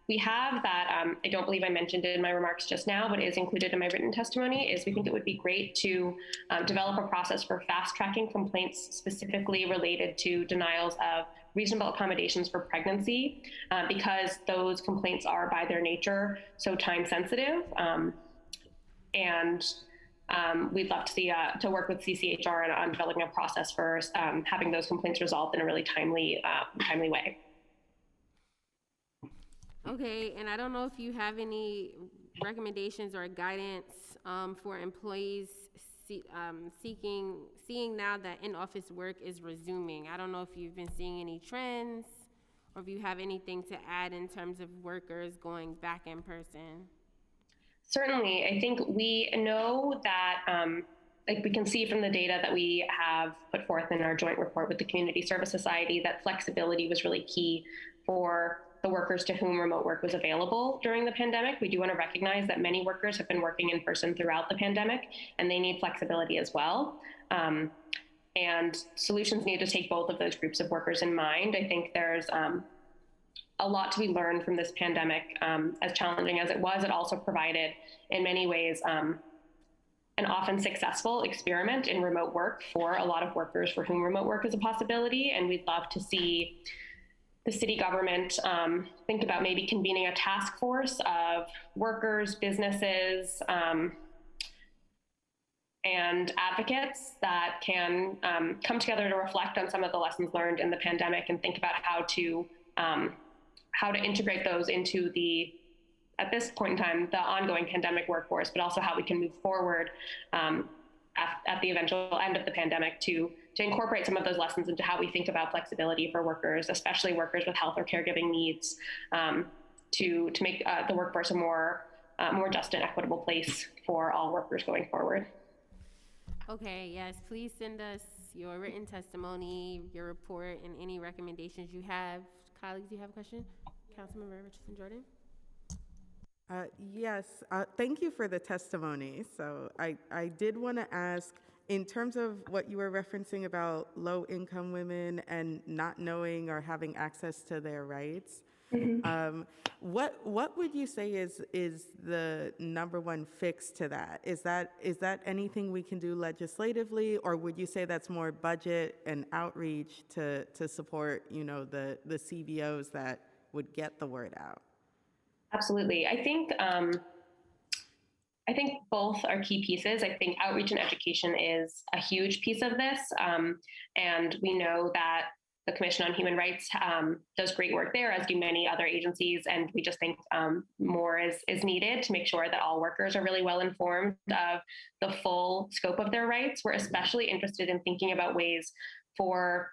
we have that I don't believe I mentioned it in my remarks just now, but is included in my written testimony, is we think it would be great to develop a process for fast-tracking complaints specifically related to denials of reasonable accommodations for pregnancy, because those complaints are by their nature so time sensitive. We'd love to see to work with CCHR on developing a process for having those complaints resolved in a really timely way. Okay, and I don't know if you have any recommendations or guidance for employees seeing now that in-office work is resuming. I don't know if you've been seeing any trends, or if you have anything to add in terms of workers going back in person. Certainly, I think we know that, like we can see from the data that we have put forth in our joint report with the Community Service Society, that flexibility was really key for the workers to whom remote work was available during the pandemic. We do want to recognize that many workers have been working in person throughout the pandemic, and they need flexibility as well. And solutions need to take both of those groups of workers in mind. I think there's a lot to be learned from this pandemic. As challenging as it was, it also provided, in many ways, an often successful experiment in remote work for a lot of workers for whom remote work is a possibility. And we'd love to see the city government think about maybe convening a task force of workers, businesses, and advocates that can come together to reflect on some of the lessons learned in the pandemic and think about how to integrate those into at this point in time, the ongoing pandemic workforce, but also how we can move forward at the eventual end of the pandemic to incorporate some of those lessons into how we think about flexibility for workers, especially workers with health or caregiving needs, to make the workforce a more just and equitable place for all workers going forward. Okay, yes, please send us your written testimony, your report, and any recommendations you have. Colleagues, do you have a question? Councilmember Richardson Jordan? Yes, thank you for the testimony. So I did want to ask, in terms of what you were referencing about low-income women and not knowing or having access to their rights, what would you say is the number one fix to that? Is that anything we can do legislatively, or would you say that's more budget and outreach to support, the CBOs that would get the word out? Absolutely. I think both are key pieces. I think outreach and education is a huge piece of this. And we know that the Commission on Human Rights does great work there, as do many other agencies. And we just think more is needed to make sure that all workers are really well informed of the full scope of their rights. We're especially interested in thinking about ways for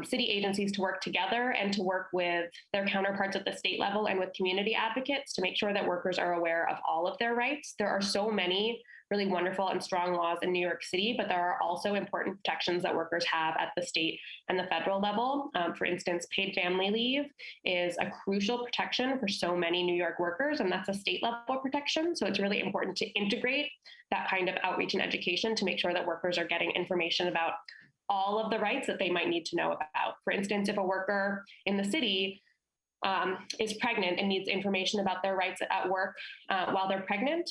city agencies to work together and to work with their counterparts at the state level and with community advocates to make sure that workers are aware of all of their rights. There are so many really wonderful and strong laws in New York City, but there are also important protections that workers have at the state and the federal level. For instance, paid family leave is a crucial protection for so many New York workers, and that's a state level protection. So it's really important to integrate that kind of outreach and education to make sure that workers are getting information about all of the rights that they might need to know about. For instance, if a worker in the city is pregnant and needs information about their rights at work while they're pregnant,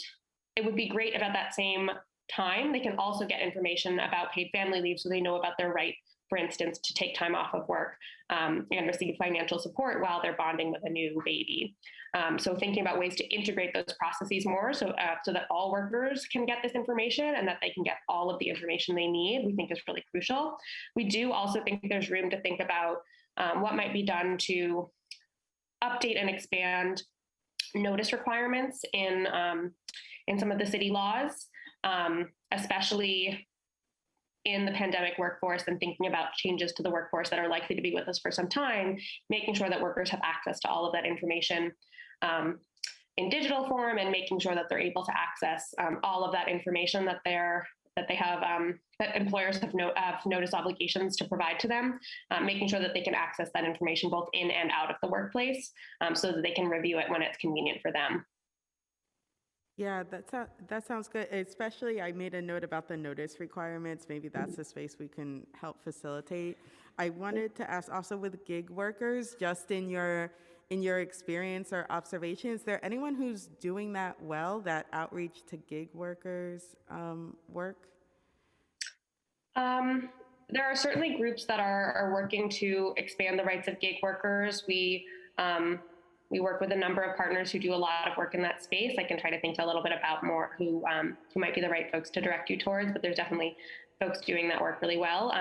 it would be great if at that same time they can also get information about paid family leave so they know about their right, for instance, to take time off of work and receive financial support while they're bonding with a new baby. So thinking about ways to integrate those processes more so that all workers can get this information and that they can get all of the information they need, we think is really crucial. We do also think there's room to think about what might be done to update and expand notice requirements in some of the city laws, especially in the pandemic workforce, and thinking about changes to the workforce that are likely to be with us for some time, making sure that workers have access to all of that information in digital form, and making sure that they're able to access all of that information that they have, that employers have notice obligations to provide to them, making sure that they can access that information both in and out of the workplace, so that they can review it when it's convenient for them. Yeah, that sounds good. Especially, I made a note about the notice requirements. Maybe that's a space we can help facilitate. I wanted to ask also with gig workers, just in your experience or observation, is there anyone who's doing that well, that outreach to gig workers work? There are certainly groups that are working to expand the rights of gig workers. We work with a number of partners who do a lot of work in that space. I can try to think a little bit about more who might be the right folks to direct you towards, but there's definitely folks doing that work really well.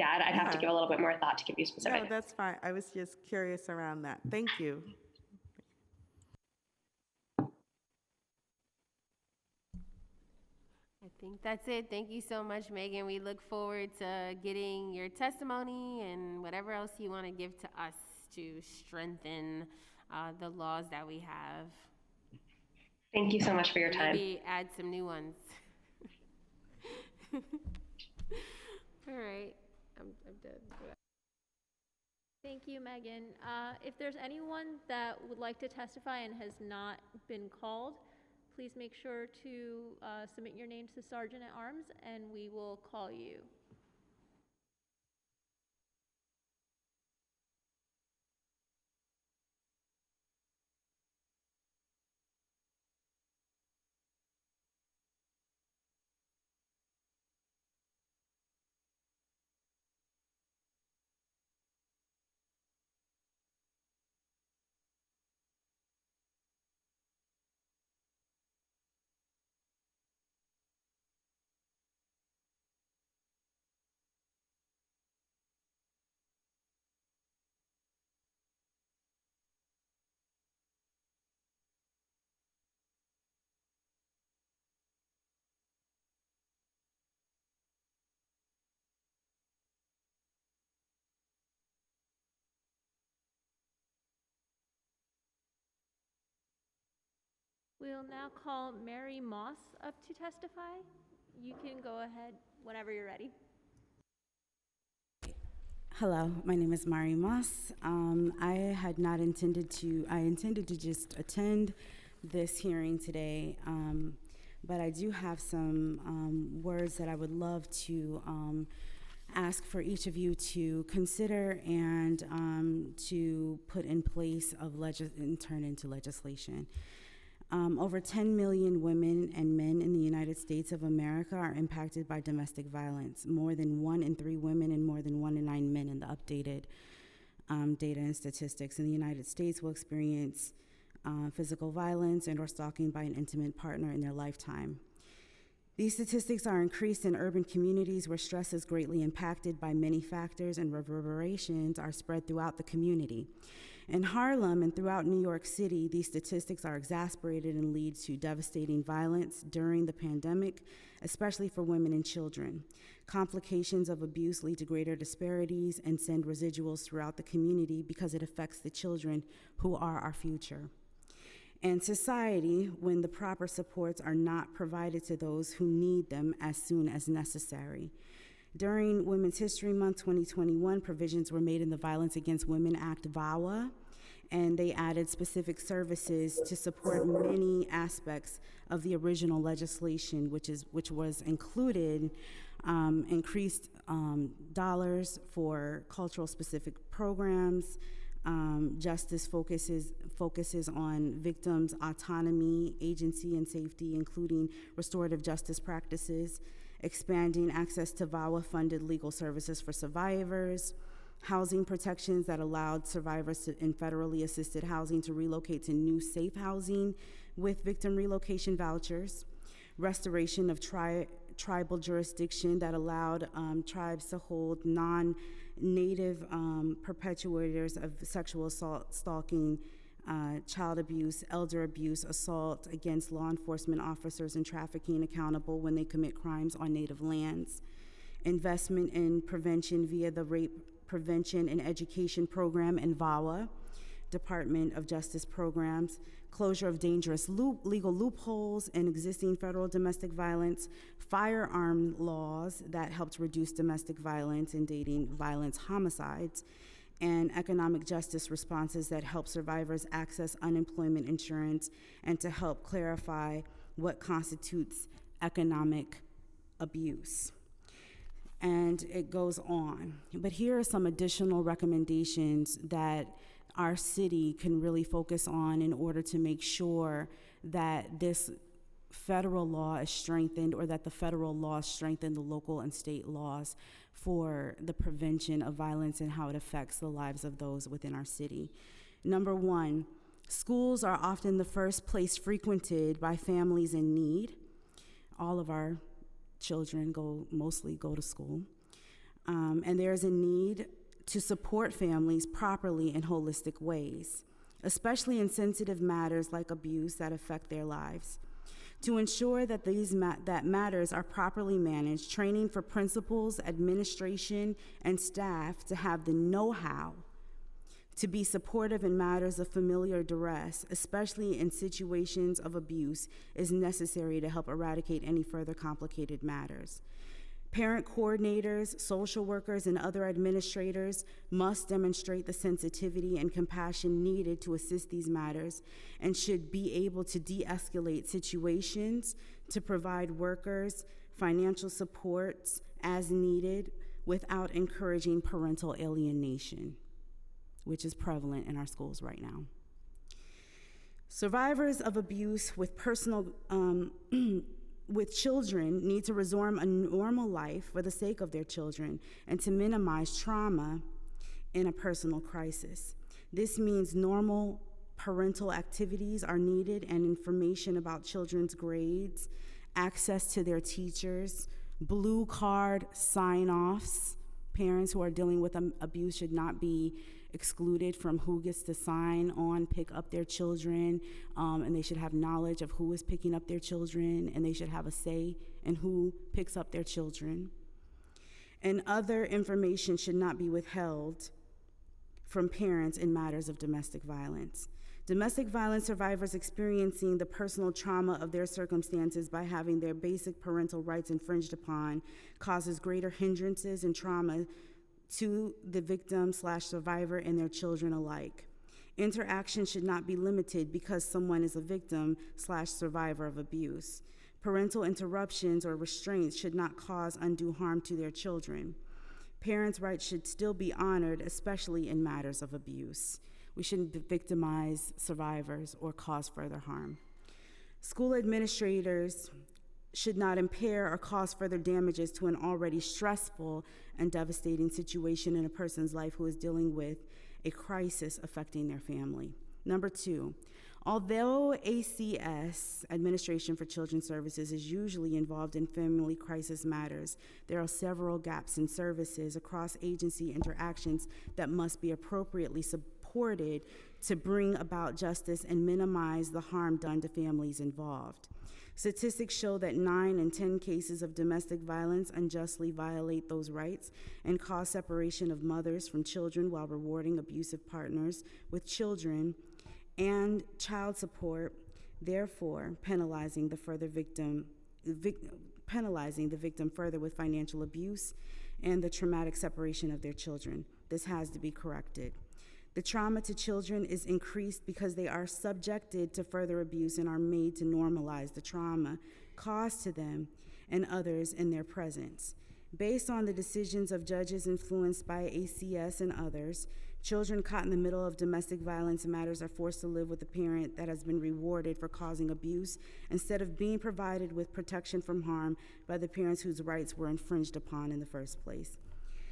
I'd have to give a little bit more thought to give you specifics. No, that's fine. I was just curious around that. Thank you. I think that's it. Thank you so much, Megan. We look forward to getting your testimony and whatever else you want to give to us to strengthen the laws that we have. Thank you so much for your time. Maybe add some new ones. All right, I'm done. Thank you, Megan. If there's anyone that would like to testify and has not been called, please make sure to submit your name to the Sergeant at Arms and we will call you. We'll now call Mary Moss up to testify. You can go ahead whenever you're ready. Hello, my name is Mari Moss. I intended to just attend this hearing today, but I do have some words that I would love to ask for each of you to consider and to put in place and turn into legislation. Over 10 million women and men in the United States of America are impacted by domestic violence. More than 1 in 3 women and more than 1 in 9 men in the updated data and statistics in the United States will experience physical violence and or stalking by an intimate partner in their lifetime. These statistics are increased in urban communities where stress is greatly impacted by many factors and reverberations are spread throughout the community. In Harlem and throughout New York City, these statistics are exacerbated and lead to devastating violence during the pandemic, especially for women and children. Complications of abuse lead to greater disparities and send residuals throughout the community because it affects the children who are our future. And society, when the proper supports are not provided to those who need them as soon as necessary. During Women's History Month 2021, provisions were made in the Violence Against Women Act, VAWA, and they added specific services to support many aspects of the original legislation, which was included increased dollars for cultural specific programs, Justice focuses on victims' autonomy, agency, and safety, including restorative justice practices, expanding access to VAWA-funded legal services for survivors, housing protections that allowed survivors in federally assisted housing to relocate to new safe housing with victim relocation vouchers, restoration of tribal jurisdiction that allowed tribes to hold non-native perpetuators of sexual assault, stalking, child abuse, elder abuse, assault against law enforcement officers, and trafficking accountable when they commit crimes on native lands, investment in prevention via the Rape Prevention and Education Program and VAWA, Department of Justice programs, closure of dangerous legal loopholes in existing federal domestic violence, firearm laws that helped reduce domestic violence and dating violence homicides, and economic justice responses that help survivors access unemployment insurance and to help clarify what constitutes economic abuse. And it goes on. But here are some additional recommendations that our city can really focus on in order to make sure that this federal law is strengthened, or that the federal laws strengthen the local and state laws for the prevention of violence and how it affects the lives of those within our city. Number one, schools are often the first place frequented by families in need. All of our children mostly go to school. And there's a need to support families properly in holistic ways, especially in sensitive matters like abuse that affect their lives. To ensure that that matters are properly managed, training for principals, administration, and staff to have the know-how to be supportive in matters of familiar duress, especially in situations of abuse, is necessary to help eradicate any further complicated matters. Parent coordinators, social workers, and other administrators must demonstrate the sensitivity and compassion needed to assist these matters and should be able to de-escalate situations, to provide workers financial supports as needed without encouraging parental alienation, which is prevalent in our schools right now. Survivors of abuse with with children need to resume a normal life for the sake of their children and to minimize trauma in a personal crisis. This means normal parental activities are needed and information about children's grades, access to their teachers, blue card sign-offs. Parents who are dealing with abuse should not be excluded from who gets to sign on, pick up their children, and they should have knowledge of who is picking up their children, and they should have a say in who picks up their children. And other information should not be withheld from parents in matters of domestic violence. Domestic violence survivors experiencing the personal trauma of their circumstances by having their basic parental rights infringed upon causes greater hindrances and trauma to the victim/survivor and their children alike. Interaction should not be limited because someone is a victim/survivor of abuse. Parental interruptions or restraints should not cause undue harm to their children. Parents' rights should still be honored, especially in matters of abuse. We shouldn't victimize survivors or cause further harm. School administrators should not impair or cause further damages to an already stressful and devastating situation in a person's life who is dealing with a crisis affecting their family. Number two, although ACS, Administration for Children's Services, is usually involved in family crisis matters, there are several gaps in services across agency interactions that must be appropriately supported to bring about justice and minimize the harm done to families involved. Statistics show that 9 in 10 cases of domestic violence unjustly violate those rights and cause separation of mothers from children while rewarding abusive partners with children and child support, therefore penalizing the victim further with financial abuse and the traumatic separation of their children. This has to be corrected. The trauma to children is increased because they are subjected to further abuse and are made to normalize the trauma caused to them and others in their presence. Based on the decisions of judges influenced by ACS and others, Children caught in the middle of domestic violence matters are forced to live with a parent that has been rewarded for causing abuse instead of being provided with protection from harm by the parents whose rights were infringed upon in the first place.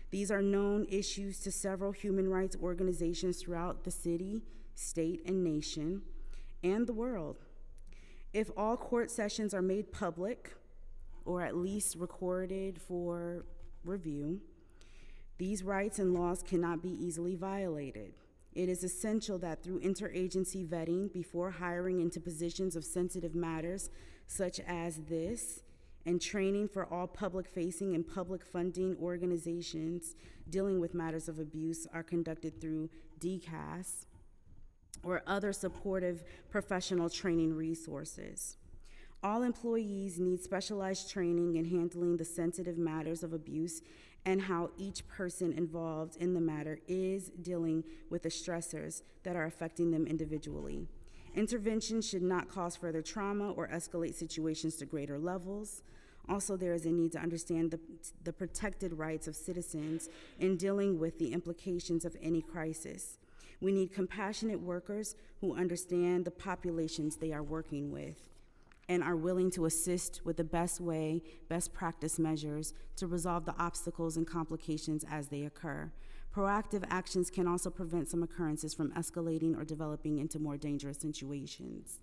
These are known issues to several human rights organizations throughout the city, state, and nation, and the world. If all court sessions are made public, or at least recorded for review, these rights and laws cannot be easily violated. It is essential that through interagency vetting before hiring into positions of sensitive matters such as this, and training for all public-facing and public funding organizations dealing with matters of abuse are conducted through DCAS or other supportive professional training resources. All employees need specialized training in handling the sensitive matters of abuse and how each person involved in the matter is dealing with the stressors that are affecting them individually. Intervention should not cause further trauma or escalate situations to greater levels. Also, there is a need to understand the protected rights of citizens in dealing with the implications of any crisis. We need compassionate workers who understand the populations they are working with and are willing to assist with the best practice measures to resolve the obstacles and complications as they occur. Proactive actions can also prevent some occurrences from escalating or developing into more dangerous situations.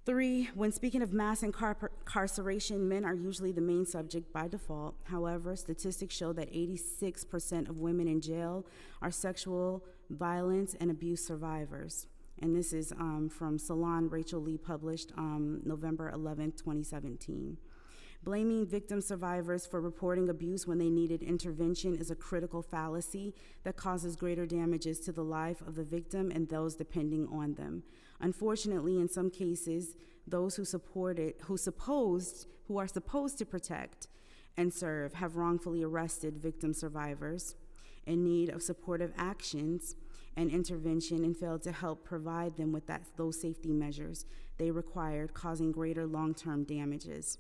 3, when speaking of mass incarceration, men are usually the main subject by default. However, statistics show that 86% of women in jail are sexual violence and abuse survivors. And this is from Salon Rachel Lee, published November 11, 2017. Blaming victim survivors for reporting abuse when they needed intervention is a critical fallacy that causes greater damages to the life of the victim and those depending on them. Unfortunately, in some cases, those who are supposed to protect and serve have wrongfully arrested victim survivors in need of supportive actions and intervention and failed to help provide them with those safety measures they required, causing greater long-term damages.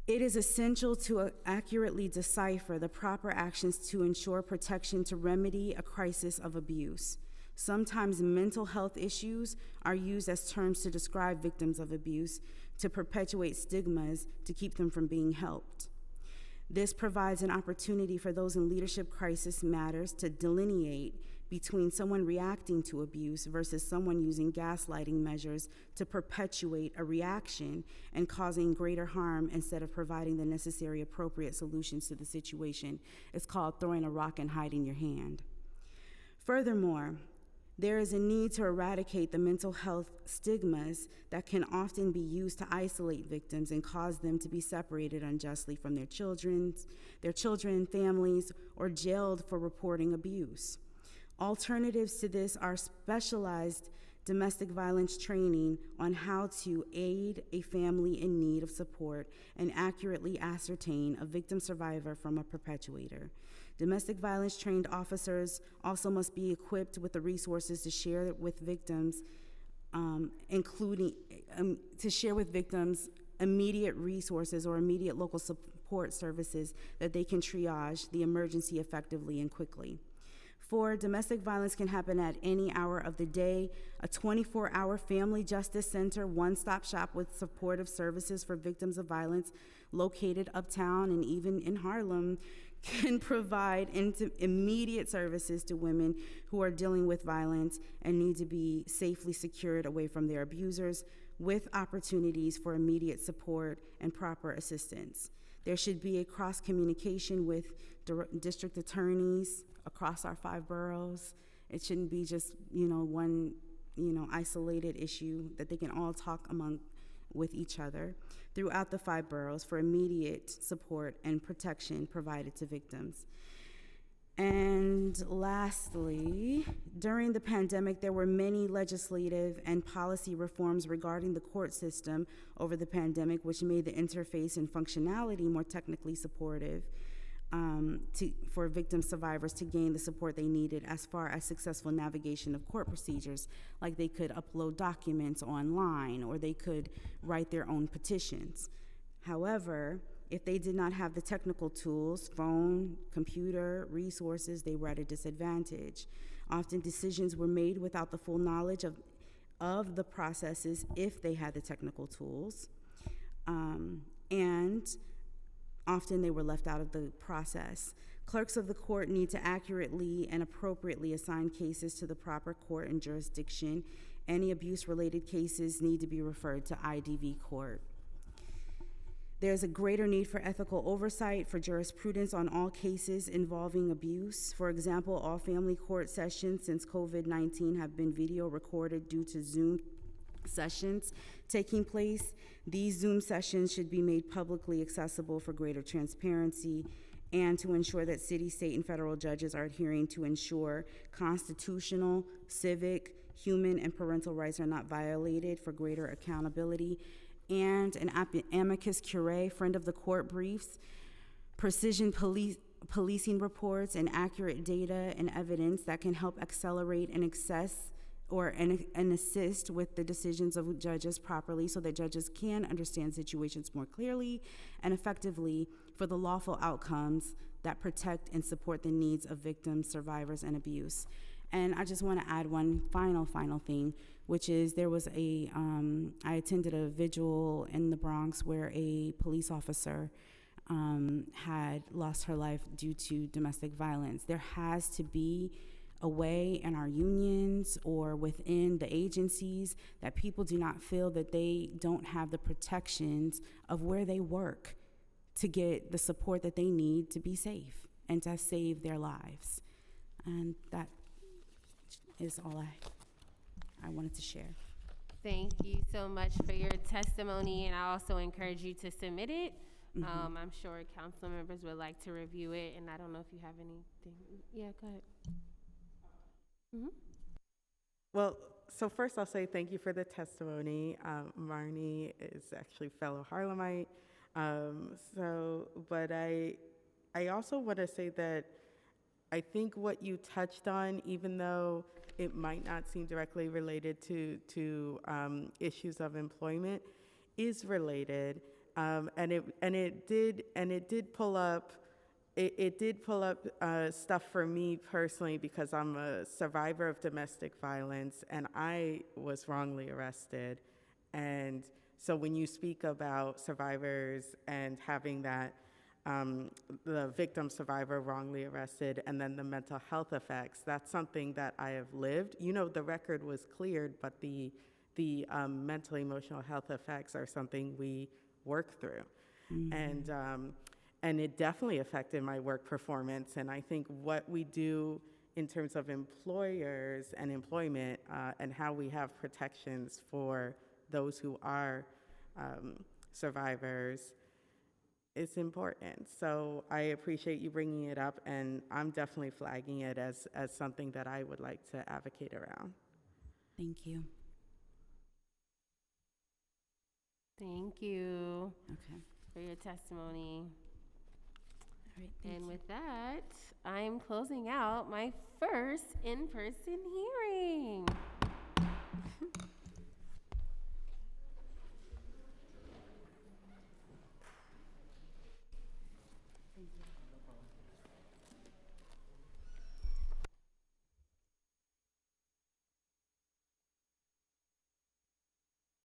It is essential to accurately decipher the proper actions to ensure protection to remedy a crisis of abuse. Sometimes mental health issues are used as terms to describe victims of abuse, to perpetuate stigmas, to keep them from being helped. This provides an opportunity for those in leadership crisis matters to delineate between someone reacting to abuse versus someone using gaslighting measures to perpetuate a reaction and causing greater harm instead of providing the necessary appropriate solutions to the situation. It's called throwing a rock and hiding your hand. Furthermore, there is a need to eradicate the mental health stigmas that can often be used to isolate victims and cause them to be separated unjustly from their children, families, or jailed for reporting abuse. Alternatives to this are specialized domestic violence training on how to aid a family in need of support and accurately ascertain a victim survivor from a perpetuator. Domestic violence trained officers also must be equipped with the resources to share with victims, immediate resources or immediate local support services that they can triage the emergency effectively and quickly. 4, domestic violence can happen at any hour of the day. A 24-hour family justice center, one-stop shop with supportive services for victims of violence located uptown and even in Harlem can provide immediate services to women who are dealing with violence and need to be safely secured away from their abusers, with opportunities for immediate support and proper assistance. There should be a cross-communication with district attorneys across our 5 boroughs. It shouldn't be just, one, isolated issue, that they can all talk with each other throughout the 5 boroughs for immediate support and protection provided to victims. And lastly, during the pandemic, there were many legislative and policy reforms regarding the court system over the pandemic, which made the interface and functionality more technically supportive for victim survivors to gain the support they needed as far as successful navigation of court procedures, like they could upload documents online or they could write their own petitions. However, If they did not have the technical tools, phone, computer, resources, they were at a disadvantage. Often decisions were made without the full knowledge of the processes if they had the technical tools. And often they were left out of the process. Clerks of the court need to accurately and appropriately assign cases to the proper court and jurisdiction. Any abuse-related cases need to be referred to IDV court. There's a greater need for ethical oversight for jurisprudence on all cases involving abuse. For example, all family court sessions since COVID-19 have been video recorded due to Zoom sessions taking place. These Zoom sessions should be made publicly accessible for greater transparency and to ensure that city, state, and federal judges are adhering to ensure constitutional, civic, human, and parental rights are not violated for greater accountability. And an amicus curiae, friend of the court briefs, precision policing reports, and accurate data and evidence that can help accelerate and assist with the decisions of judges properly so that judges can understand situations more clearly and effectively for the lawful outcomes that protect and support the needs of victims, survivors, and abuse. And I just want to add one final thing, which is there was I attended a vigil in the Bronx where a police officer had lost her life due to domestic violence. There has to be a way in our unions or within the agencies that people do not feel that they don't have the protections of where they work to get the support that they need to be safe and to save their lives. And that is all I wanted to share. Thank you so much for your testimony, and I also encourage you to submit it. I'm sure council members would like to review it, and I don't know if you have anything. Yeah, go ahead. Well, so first I'll say thank you for the testimony. Marnie is actually fellow Harlemite. But I also want to say that I think what you touched on, even though it might not seem directly related to issues of employment, is related, and it did pull up stuff for me personally because I'm a survivor of domestic violence and I was wrongly arrested, and so when you speak about survivors and having that. The victim survivor wrongly arrested and then the mental health effects, that's something that I have lived. You know, the record was cleared, but the mental emotional health effects are something we work through. And it definitely affected my work performance. And I think what we do in terms of employers and employment and how we have protections for those who are survivors is important. So I appreciate you bringing it up, and I'm definitely flagging it as something that I would like to advocate around. Thank you. Thank you Okay. for your testimony. All right, thank And you. with that, I'm closing out my first in-person hearing.